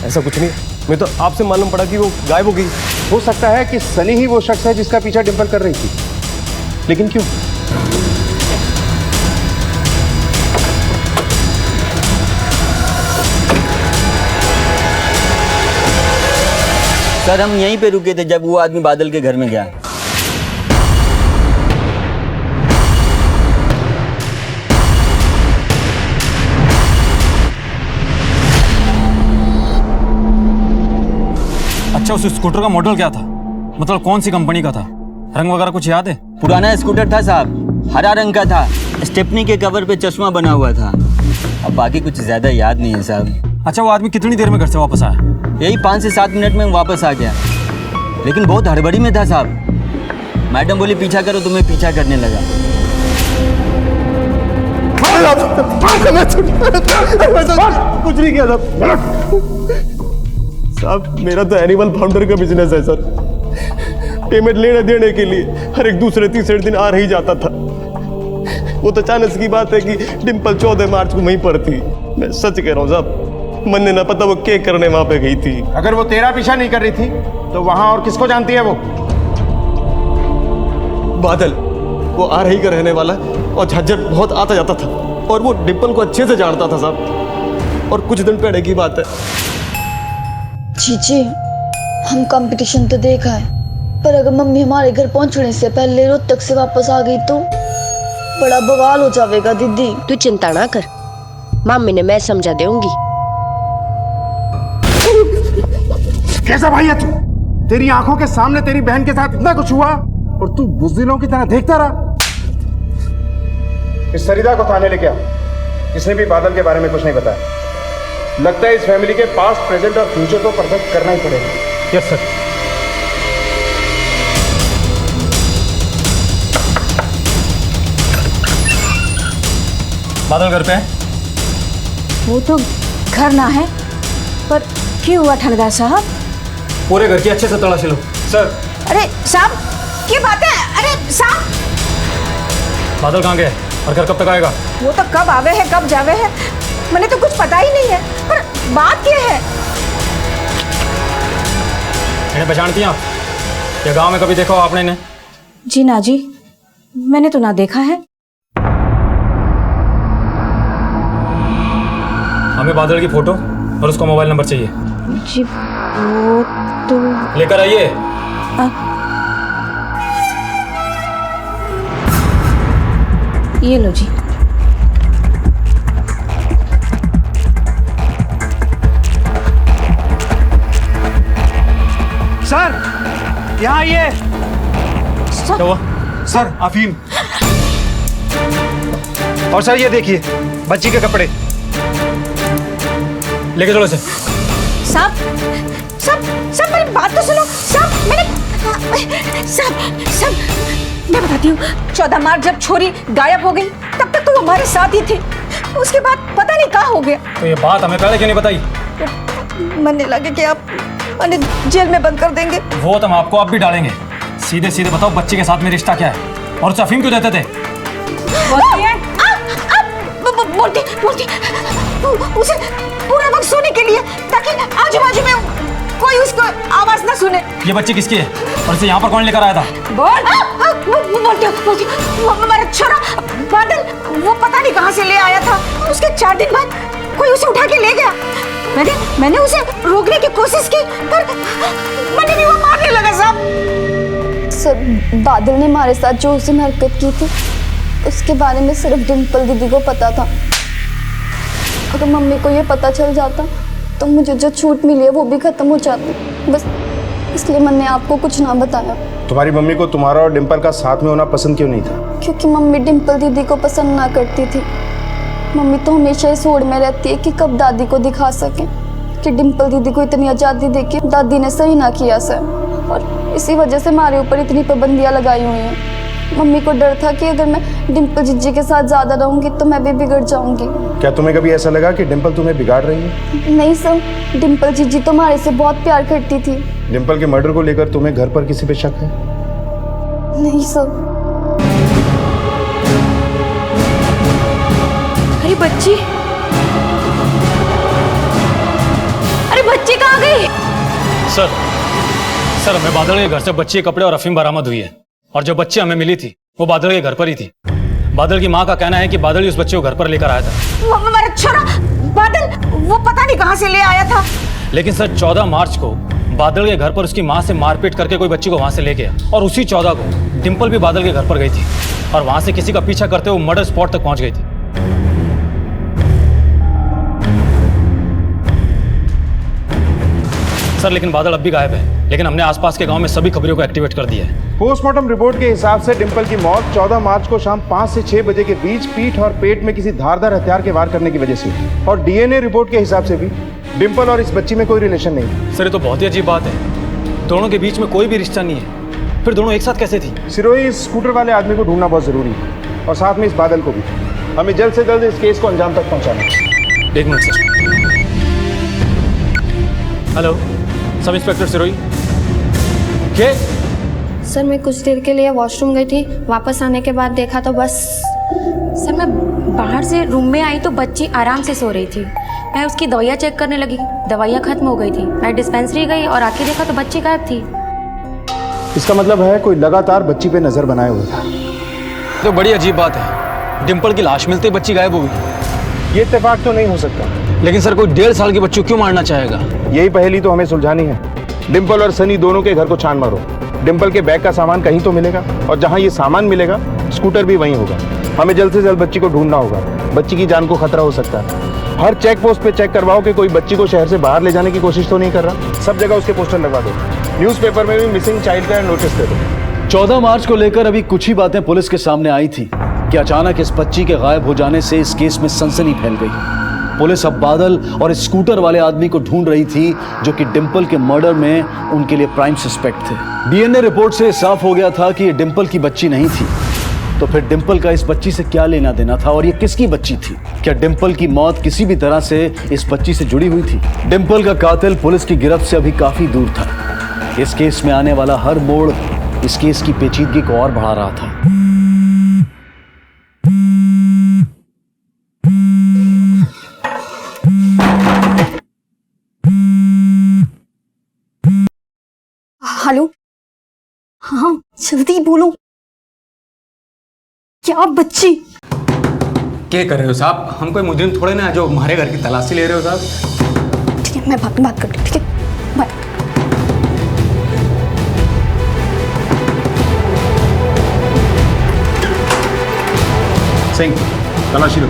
ऐसा कुछ नहीं। मैं तो आपसे मालूम पड़ा कि वो गायब हो गई। हो सकता है कि सनी ही वो शख्स है जिसका पीछा डिम्पल कर रही थी, लेकिन क्यों? सर हम यहीं पे रुके थे जब वो आदमी बादल के घर में गया। अच्छा, उस स्कूटर का मॉडल क्या था? मतलब कौन सी कंपनी का था? रंग वगैरह कुछ याद है? पुराना स्कूटर था साहब, हरा रंग का था, स्टेपनी के कवर पे चश्मा बना हुआ था। अब बाकी कुछ ज्यादा याद नहीं है साहब। अच्छा, वो आदमी कितनी देर में घर से वापस आया? यही 5 से 7 मिनट में वापस आ गया, लेकिन बहुत हड़बड़ी में था साहब। मैडम बोली पीछा करो, तो मैं पीछा करने लगा। कुछ नहीं किया साहब, मेरा तो एनिमल फाउंडर का बिजनेस है सर। पेमेंट लेने देने के लिए हर एक दूसरे तीसरे दिन आ ही जाता था। वो तो अचानक की बात है कि डिम्पल 14 मार्च को वहीं पर थी। मैं सच कह रहा हूँ साहब, मन ने ना पता वो क्या करने वहां पे गई थी। अगर वो तेरा पीछा नहीं कर रही थी तो वहां और किसको जानती है वो? बादल, वो आ रही का रहने वाला और झज्जर बहुत आता जाता था, और वो डिम्पल को अच्छे से जानता था साहब। और कुछ दिन पहले की बात है। जीजी, हम कंपटीशन तो देखा है, पर अगर मम्मी हमारे घर पहुंचने से पहले रोहतक से वापस आ गई तो बड़ा बवाल हो जाएगा। दीदी तू चिंता ना कर, मम्मी ने मैं समझा दूंगी। कैसा भाई है तू? तेरी आंखों के सामने तेरी बहन के साथ इतना कुछ हुआ और तू बुज़दिलों की तरह देखता रहा। इस सरिता को थाने लेके आओ। इसने भी बादल के बारे में कुछ नहीं बताया। लगता है इस फैमिली के पास्ट, प्रेजेंट और फ्यूचर को परफेक्ट करना ही पड़ेगा। Yes sir. बादल घर पे है? वो तो घर ना है, पर क्यों हुआ थानेदार साहब? पूरे घर की अच्छे से तलाशी लो। सर। अरे साहब, क्या बात है? अरे साहब, बादल कहाँ गया और घर कब तक आएगा? वो तो कब आवे है कब जावे है, मैंने तो कुछ पता ही नहीं है। पर बात क्या है? इन्हें पहचानती हैं आप? या गांव में कभी देखा हो आपने इन्हें? जी ना जी, मैंने तो ना देखा है। हमें बादल की फोटो और उसका मोबाइल नंबर चाहिए। जी वो तो लेकर आइए। ये लो जी। सर, यहाँ आइए। क्या हुआ? सर, अफीम। और सर ये देखिए, बच्ची के कपड़े। लेके चलो इसे। साहब, साहब, साहब मेरी बात तो सुनो। साहब साहब मैं बताती हूँ, 14 मार्च जब छोरी गायब हो गई तब तक तो हमारे साथ ही थी। उसके बाद पता नहीं कहाँ हो गया। तो ये बात हमें पहले क्यों नहीं बताई? मन लगे कि आप मैंने जेल में बंद कर देंगे। वो तो हम आपको अब भी डालेंगे। सीधे सीधे बताओ, बच्चे के साथ में रिश्ता क्या है और उसे अफीम क्यों देते थे? बोलती उसे पूरा वक्त सोने के लिए, ताकि आजू बाजू में कोई उसको आवाज ना सुने। ये बच्ची किसकी है और इसे यहाँ पर कौन लेकर आया था? बोलती हमारा छोरा बादल, वो पता नहीं कहाँ से ले आया था। उसके 4 दिन बाद कोई उसे उठा के ले गया। मैंने उसे रोकने की कोशिश की, पर मैंने भी वो मारने लगा। साहब सर, बादल ने हमारे साथ जो उस दिन हरकत की थी उसके बारे में सिर्फ डिम्पल दीदी को पता था। अगर मम्मी को ये पता चल जाता तो मुझे जो छूट मिली है वो भी खत्म हो जाती। बस इसलिए मैंने आपको कुछ ना बताया। तुम्हारी मम्मी को तुम्हारा और डिम्पल का साथ में होना पसंद क्यों नहीं था? क्योंकि मम्मी डिम्पल दीदी को पसंद ना करती थी। मम्मी तो हमेशा इस होड़ में रहती है कि कब दादी को दिखा सके कि डिम्पल दीदी को इतनी आज़ादी देके दादी ने सही ना किया सर। और इसी वजह से हमारे ऊपर इतनी पाबंदियाँ लगाई हुई हैं। मम्मी को डर था कि अगर मैं डिम्पल जीजी के साथ ज़्यादा रहूँगी तो मैं भी बिगड़ जाऊँगी। क्या तुम्हें कभी ऐसा लगा कि डिम्पल तुम्हें बिगाड़ रही है? नहीं सर, डिम्पल जीजी तो हमारे से बहुत प्यार करती थी। डिम्पल के मर्डर को लेकर तुम्हें घर पर किसी पे शक है? नहीं सर। अरे बच्ची, अरे बच्ची कहाँ गई? सर हमें बादल के घर से बच्ची के कपड़े और अफीम बरामद हुई है और जो बच्ची हमें मिली थी वो बादल के घर पर ही थी। बादल की माँ का कहना है कि बादल ही उस बच्चे को घर पर लेकर आया था। हमारा छोरा बादल, वो पता नहीं कहाँ से ले आया था। लेकिन सर 14 मार्च को बादल के घर पर उसकी माँ से मारपीट करके कोई बच्ची को वहां से ले गया और उसी 14 को डिम्पल भी बादल के घर पर गई थी और वहां से किसी का पीछा करते हुए मर्डर स्पॉट तक पहुंच गई थी। सर लेकिन बादल अब भी गायब है, लेकिन हमने आसपास के गांव में सभी खबरों को एक्टिवेट कर दिया है। पोस्टमार्टम रिपोर्ट के हिसाब से डिम्पल की मौत 14 मार्च को शाम 5 से 6 बजे के बीच पीठ और पेट में किसी धारदार हथियार के वार करने की वजह से, और डीएनए रिपोर्ट के हिसाब से भी डिम्पल और इस बच्ची में कोई रिलेशन नहीं। सर ये तो बहुत ही अजीब बात है, दोनों के बीच में कोई भी रिश्ता नहीं है, फिर दोनों एक साथ कैसे थी? सिरोही, इस स्कूटर वाले आदमी को ढूंढना बहुत जरूरी है और साथ में इस बादल को भी। हमें जल्द से जल्द इस केस को अंजाम तक पहुंचाना है। 1 minute sir. Hello, sub inspector Sirohi. क्या? सर मैं कुछ देर के लिए वॉशरूम गई थी, वापस आने के बाद देखा तो बस। सर मैं बाहर से रूम में आई तो बच्ची आराम से सो रही थी। मैं उसकी दवाइयाँ चेक करने लगी, दवाइयाँ खत्म हो गई थी। मैं डिस्पेंसरी गई और आके देखा तो बच्ची गायब थी। इसका मतलब है कोई लगातार बच्ची पे नजर बनाए हुए था। तो बड़ी अजीब बात है, डिम्पल की लाश मिलते बच्ची गायब हो गई। ये इत्तेफाक तो नहीं हो सकता। लेकिन सर कोई 1.5 साल की बच्ची क्यों मारना चाहेगा? यही पहेली तो हमें सुलझानी है। डिम्पल और सनी दोनों के घर को छान मारो। डिम्पल के बैग का सामान कहीं तो मिलेगा और जहां ये सामान मिलेगा स्कूटर भी वहीं होगा। हमें जल्द से जल्द बच्ची को ढूंढना होगा, बच्ची की जान को खतरा हो सकता है। हर चेक पोस्ट पे चेक करवाओ कि कोई बच्ची को शहर से बाहर ले जाने की कोशिश तो नहीं कर रहा। सब जगह उसके पोस्टर लगवा दो। न्यूज़पेपर में भी मिसिंग चाइल्ड का नोटिस दे दो। 14 मार्च को लेकर अभी कुछ ही बातें पुलिस के सामने आई थी कि अचानक इस बच्ची के गायब हो जाने से इस केस में सनसनी फैल गई। पुलिस अब बादल और इस स्कूटर वाले आदमी को ढूंढ रही थी जो कि डिम्पल के मर्डर में उनके लिए प्राइम सस्पेक्ट थे। डीएनए रिपोर्ट से साफ हो गया था कि ये डिम्पल की बच्ची नहीं थी। तो फिर डिंपल का इस बच्ची से क्या लेना देना था और ये किसकी बच्ची थी? क्या डिंपल की मौत किसी भी तरह से इस बच्ची से जुड़ी हुई थी? डिंपल का कातिल पुलिस की गिरफ्त से अभी काफी दूर था। इस केस में आने वाला हर मोड़ इस केस की पेचीदगी को और बढ़ा रहा था। हेलो, हाँ जल्दी बोलो, क्या बच्ची? क्या कर रहे हो साहब? हम कोई मुजरिम थोड़े ना जो हमारे घर की तलाशी ले रहे हो साहब। ठीक है, मैं बात करती हूँ, ठीक है, बाय। सिंह, तलाशी लो।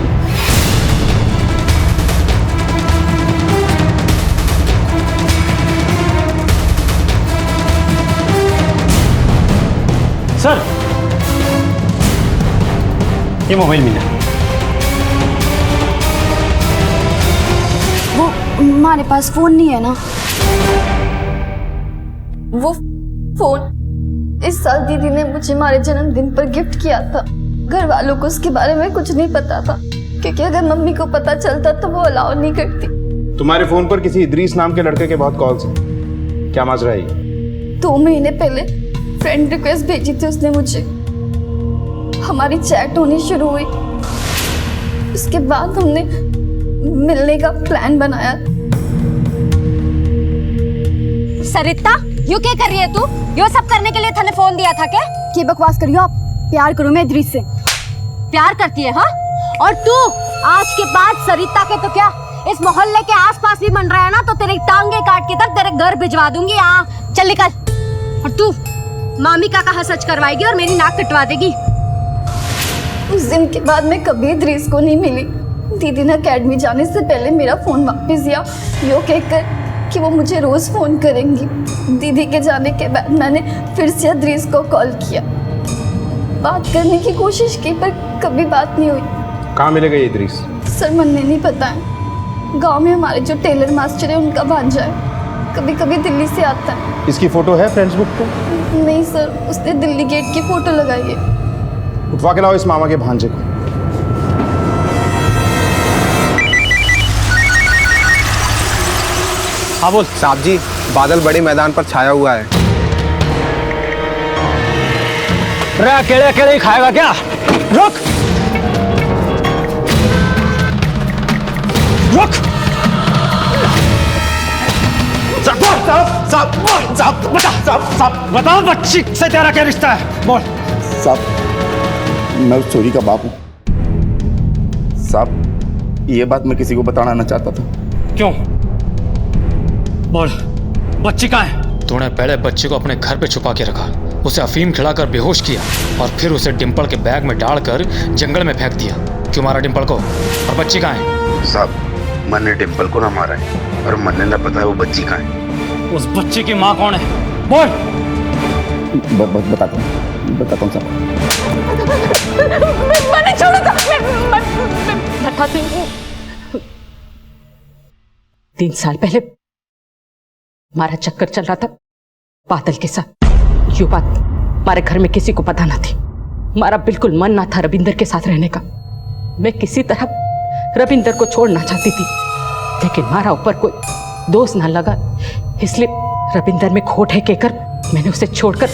सर, ये मोबाइल मिला। वो हमारे पास फोन नहीं है ना। वो फोन इस साल दीदी ने मुझे हमारे जन्मदिन पर गिफ्ट किया था। घर वालों को उसके बारे में कुछ नहीं पता था, क्योंकि अगर मम्मी को पता चलता तो वो अलाउ नहीं करती। तुम्हारे फोन पर किसी इदरीस नाम के लड़के के बहुत कॉल्स हैं। क्या माजरा है ये? 2 महीने पहले फ्रेंड रिक्वेस्ट भेजी थी उसने मुझे। हमारी चैट होनी शुरू हुई। उसके बाद हमने मिलने का प्लान बनाया। सरिता, यू क्या कर रही है तू? यो सब करने के लिए तूने फोन दिया था क्या? की बकवास करियो आप? प्यार करो मैं इदरीस से। प्यार करती है? हाँ, और तू आज के बाद सरिता के तो क्या इस मोहल्ले के आसपास भी बन रहा है ना तो तेरी टांगे काट के तक तेरे घर भिजवा दूंगी। यहाँ चल निकल। और तू मामी का कहा सच करवाएगी और मेरी नाक कटवा देगी। उस दिन के बाद मैं कभी इदरीस को नहीं मिली। दीदी ने अकेडमी जाने से पहले मेरा फोन वापस दिया, यो कहकर कि वो मुझे रोज फोन करेंगी। दीदी के जाने के बाद मैंने फिर से इदरीस को कॉल किया, बात करने की कोशिश की, पर कभी बात नहीं हुई। कहाँ मिलेगा ये इदरीस? सर मुझे नहीं पता है। गांव में हमारे जो टेलर मास्टर है उनका भांजा है, कभी कभी दिल्ली से आता है। इसकी फोटो है फ्रेंड्स बुक पे? नहीं सर, उसने दिल्ली गेट की फोटो लगाई है। उठवा के लाओ इस मामा के भांजे को। हाँ बोल साहब जी, बादल बड़े मैदान पर छाया हुआ है। रे अकेले अकेले ही खाएगा क्या? रुक रुक। साहब बताओ, बच्ची से तेरा क्या रिश्ता है? बोल। साहब, मैं उस चोरी का बाप हूँ। साहब, ये बात मैं किसी को बताना ना चाहता था। क्यों? बोल, बच्ची कहाँ है? तूने पहले बच्ची को अपने घर पे छुपा के रखा, उसे अफीम खिलाकर बेहोश किया और फिर उसे डिंपल के बैग में डालकर जंगल में फेंक दिया। क्यों मारा डिंपल को? और बच्ची कहाँ है? साहब, मैंने डिंपल को ना मारा है और मैंने ना पता है वो बच्ची कहाँ है। उस बच्ची की माँ कौन है? बोल। बताता हूँ साहब। मैंने छोड़ा था। मैं बताती हूँ। 3 साल पहले हमारा चक्कर चल रहा था बादल के साथ। यू बात हमारे घर में किसी को पता ना थी। हमारा बिल्कुल मन ना था रविंदर के साथ रहने का। मैं किसी तरह रविंदर को छोड़ना चाहती थी, लेकिन हमारा ऊपर कोई दोष ना लगा, इसलिए रविंदर में खोट है कहकर मैंने उसे छोड़कर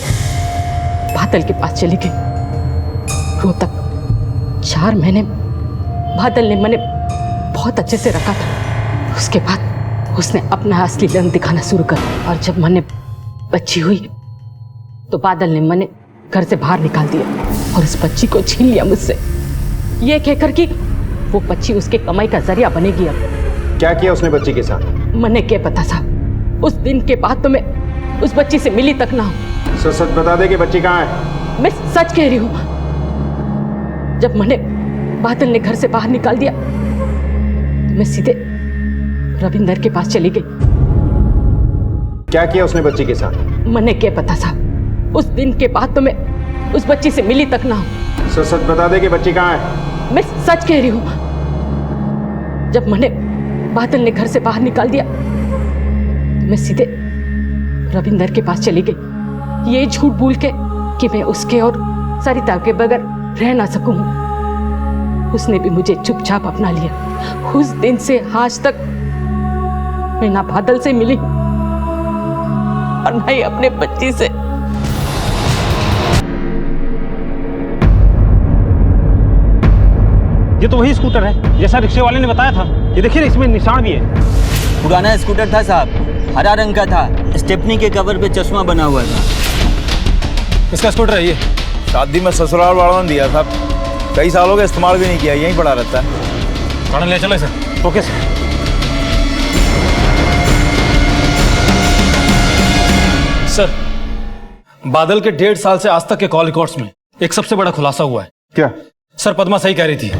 बादल के पास चली गई। रोहतक 4 महीने बादल ने मैंने बहुत अच्छे से रखा था। उसके बाद उसने अपना असली रंग दिखाना शुरू कर, और जब मैंने बच्ची हुई तो बादल ने मैंने घर से बाहर निकाल दिया और उस बच्ची को छीन लिया मुझसे, ये कहकर कि वो बच्ची उसके कमाई का जरिया बनेगी। अब क्या किया उसने बच्ची के साथ? मैंने क्या पता था। उस दिन के बाद तो मैं उस बच्ची से मिली तक ना हूँ। सच बता दे कि बच्ची कहाँ है? मैं सच कह रही हूँ। जब मैंने बादल ने घर से बाहर निकाल दिया तो मैं सीधे रविंदर के पास चली गई। क्या किया उसने बच्ची के साथ? मैंने क्या पता था। उस दिन के बाद तो मैं उस बच्ची से मिली तक ना हूँ। सच बता दे कि बच्ची कहाँ है? मैं सच कह रही हूँ। जब मैंने बादल ने घर से बाहर निकाल दिया तो मैं सीधे रविंदर के पास चली गई, ये झूठ बोल के कि मैं उसके और सरिता के बगैर रह ना सकूं। उसने भी मुझे चुपचाप अपना लिया। उस दिन से आज तक मैं ना बादल से मिली और ना ही अपने बच्ची से। ये तो वही स्कूटर है जैसा रिक्शे वाले ने बताया था। ये देखिए ना, इसमें निशान भी है। पुराना स्कूटर था साहब, हरा रंग का था, स्टेपनी के कवर पे चश्मा बना हुआ था। इसका स्कूटर है ये। शादी में ससुराल वालों ने दिया था, कई सालों का इस्तेमाल भी नहीं किया, यहीं पड़ा रहता है। थाने ले चलो सर। Okay sir. सर, बादल के 1.5 साल से आज तक के कॉल रिकॉर्ड्स में एक सबसे बड़ा खुलासा हुआ है। क्या? सर, पद्मा सही कह रही थी।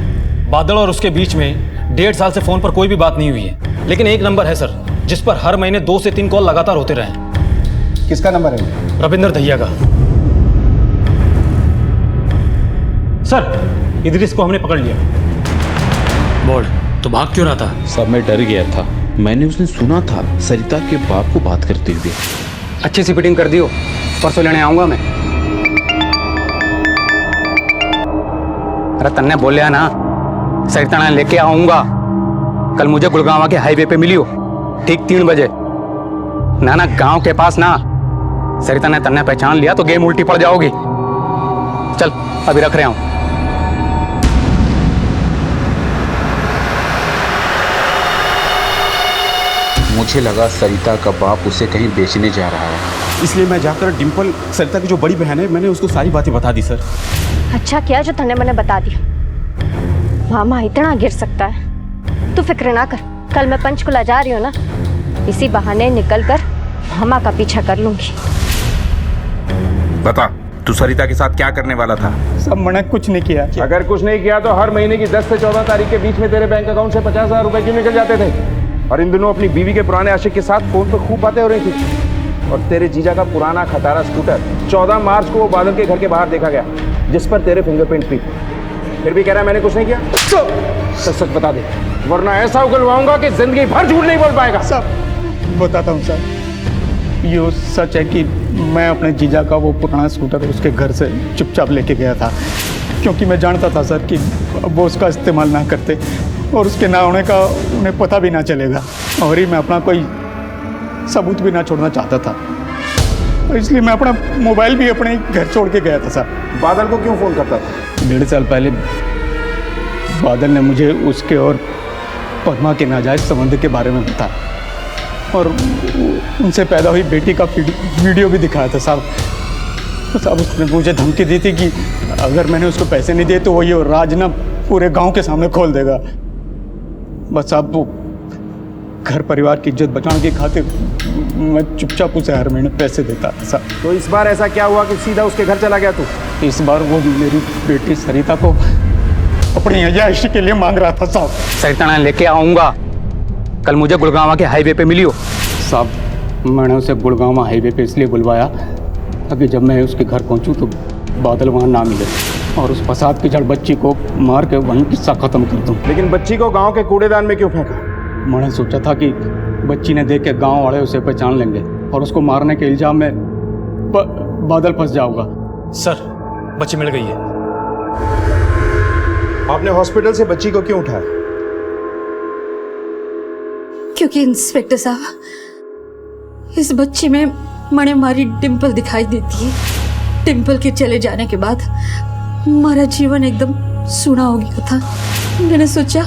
बादल और उसके बीच में 1.5 साल से फोन पर कोई भी बात नहीं हुई है, लेकिन एक नंबर है सर जिस पर हर महीने 2 से 3 कॉल लगातार होते रहे। किसका नंबर है? रविंदर दहिया का। सर, इदरिस को हमने पकड़ लिया। बोल, तो भाग क्यों रहा था? सब मैं डर गया था। मैंने उसने सुना था सरिता के बाप को बात करते हुए। अच्छी सी फिटिंग कर दियो, परसों लेने आऊंगा मैं। अरे तन्ने बोलिया ना, सरिता लेके आऊंगा। कल मुझे गुड़गांव के हाईवे पे मिलियो ठीक 3 बजे। ना गांव के पास ना। सरिता ने तन्ने पहचान लिया तो गेम उल्टी पड़ जाओगी। चल अभी रख रहा हूं। मुझे लगा सरिता का बाप उसे कहीं बेचने जा रहा है, इसलिए मैं जाकर डिम्पल, सरिता की जो बड़ी बहन है, मैंने उसको सारी बातें बता दी सर। अच्छा किया जो तन्ने मैंने बता दिया। मामा इतना गिर सकता है। तू फिक्र ना कर, कल मैं पंचकुला जा रही हूँ ना, इसी बहाने निकल कर मामा का पीछा कर लूंगी। बता, तू सरिता के साथ क्या करने वाला था? सब मैंने कुछ नहीं किया। अगर कुछ नहीं किया तो हर महीने की 10 से 14 तारीख के बीच में तेरे बैंक अकाउंट से 50,000 रुपए क्यों निकल जाते थे? और इन दिनों अपनी बीवी के पुराने आशिक के साथ फोन पर खूब बातें हो रही थी। और तेरे जीजा का पुराना खटारा स्कूटर 14 मार्च को वो बादल के घर के बाहर देखा गया, जिस पर तेरे फिंगरप्रिंट थी। फिर भी कह रहा है मैंने कुछ नहीं किया। सच सच बता दे, वरना ऐसा उगलवाऊंगा कि जिंदगी भर झूठ नहीं बोल पाएगा। सब बताता हूँ सर। ये सच है कि मैं अपने जीजा का वो पुराना स्कूटर उसके घर से चुपचाप लेके गया था, क्योंकि मैं जानता था सर कि वो उसका इस्तेमाल ना करते और उसके ना होने का उन्हें पता भी ना चलेगा, और ही मैं अपना कोई सबूत भी ना छोड़ना चाहता था। इसलिए मैं अपना मोबाइल भी अपने घर छोड़ के गया था सर। बादल को क्यों फोन करता था? 1.5 साल पहले बादल ने मुझे उसके और पद्मा के नाजायज संबंध के बारे में बताया, और उनसे पैदा हुई बेटी का वीडियो भी दिखाया था साहब। तो साहब उसने मुझे धमकी दी थी कि अगर मैंने उसको पैसे नहीं दिए तो वो ये राज ना पूरे गांव के सामने खोल देगा। बस साहब वो घर परिवार की इज्जत बचाने की खातिर मैं चुपचाप उसे हर महीने पैसे देता था साहब। तो इस बार ऐसा क्या हुआ कि सीधा उसके घर चला गया तू? इस बार वो मेरी बेटी सरिता को अपनी अयाशी के लिए मांग रहा था साहब। सरिता लेके आऊंगा। कल मुझे गुड़गांव के हाईवे पे मिलियो। साहब मैंने उसे गुड़गांव हाईवे पे इसलिए बुलवाया ताकि जब मैं उसके घर पहुंचूं तो बादल वहां ना मिले और उस फसाद की जड़ बच्ची को मार के वहीं किस्सा खत्म कर दूं। लेकिन बच्ची को गांव के कूड़ेदान में क्यों फेंका? मैंने सोचा था कि बच्ची ने देख के गांव वाले उसे पहचान लेंगे और उसको मारने के इल्जाम में बादल फंस जाऊंगा। सर, बच्ची मिल गई है। आपने हॉस्पिटल से बच्ची को क्यों उठाया? क्योंकि इंस्पेक्टर साहब, इस बच्ची में मणे मारी डिम्पल दिखाई देती है। डिम्पल के चले जाने के बाद हमारा जीवन एकदम सूना हो गया था। मैंने सोचा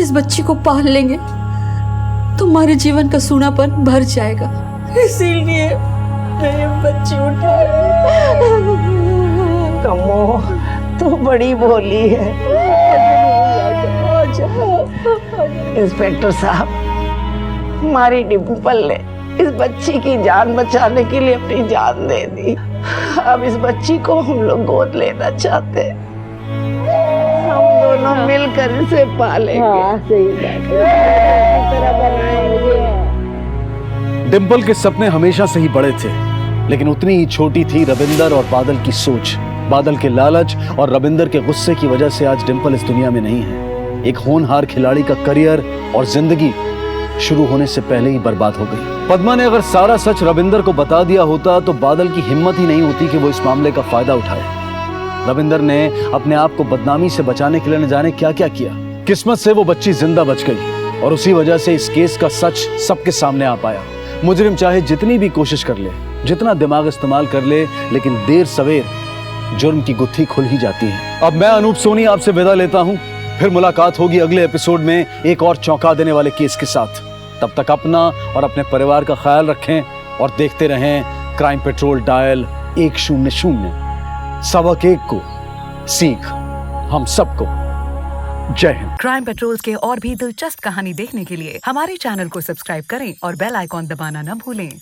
इस बच्ची को पाल लेंगे तो हमारे जीवन का सूनापन भर जाएगा, इसीलिए मैंने बच्ची उठाई। कमो, तू बड़ी भोली है। इंस्पेक्टर साहब, हमारी डिम्पल ने इस बच्ची की जान बचाने के लिए अपनी जान दे दी। अब इस बच्ची को हम लोग गोद लेना चाहते हैं। हम दोनों मिलकर इसे पालेंगे। हाँ, सही बात है। डिम्पल के सपने हमेशा से ही बड़े थे, लेकिन उतनी ही छोटी थी रविंदर और बादल की सोच। बादल के लालच और रविंदर के गुस्से की वजह से आज डिम्पल इस दुनिया में नहीं है। एक होनहार खिलाड़ी का करियर और जिंदगी शुरू होने से पहले ही बर्बाद हो गई। पद्मा ने अगर सारा सच रविंदर को बता दिया होता तो बादल की हिम्मत ही नहीं होती कि वो इस मामले का फायदा उठाए। रविंदर ने अपने आप को बदनामी से बचाने के लिए न जाने क्या क्या किया। किस्मत से वो बच्ची जिंदा बच गई और उसी वजह से इस केस का सच सबके सामने आ पाया। मुजरिम चाहे जितनी भी कोशिश कर ले, जितना दिमाग इस्तेमाल कर ले, लेकिन देर सवेर जुर्म की गुत्थी खुल ही जाती है। अब मैं अनूप सोनी आपसे विदा लेता हूं। फिर मुलाकात होगी अगले एपिसोड में एक और चौंका देने वाले केस के साथ। तब तक अपना और अपने परिवार का ख्याल रखें और देखते रहें क्राइम पेट्रोल डायल 100। सबक एक को सीख हम सबको। जय हिंद। क्राइम पेट्रोल के और भी दिलचस्प कहानी देखने के लिए हमारे चैनल को सब्सक्राइब करें और बेल आइकॉन दबाना न भूलें।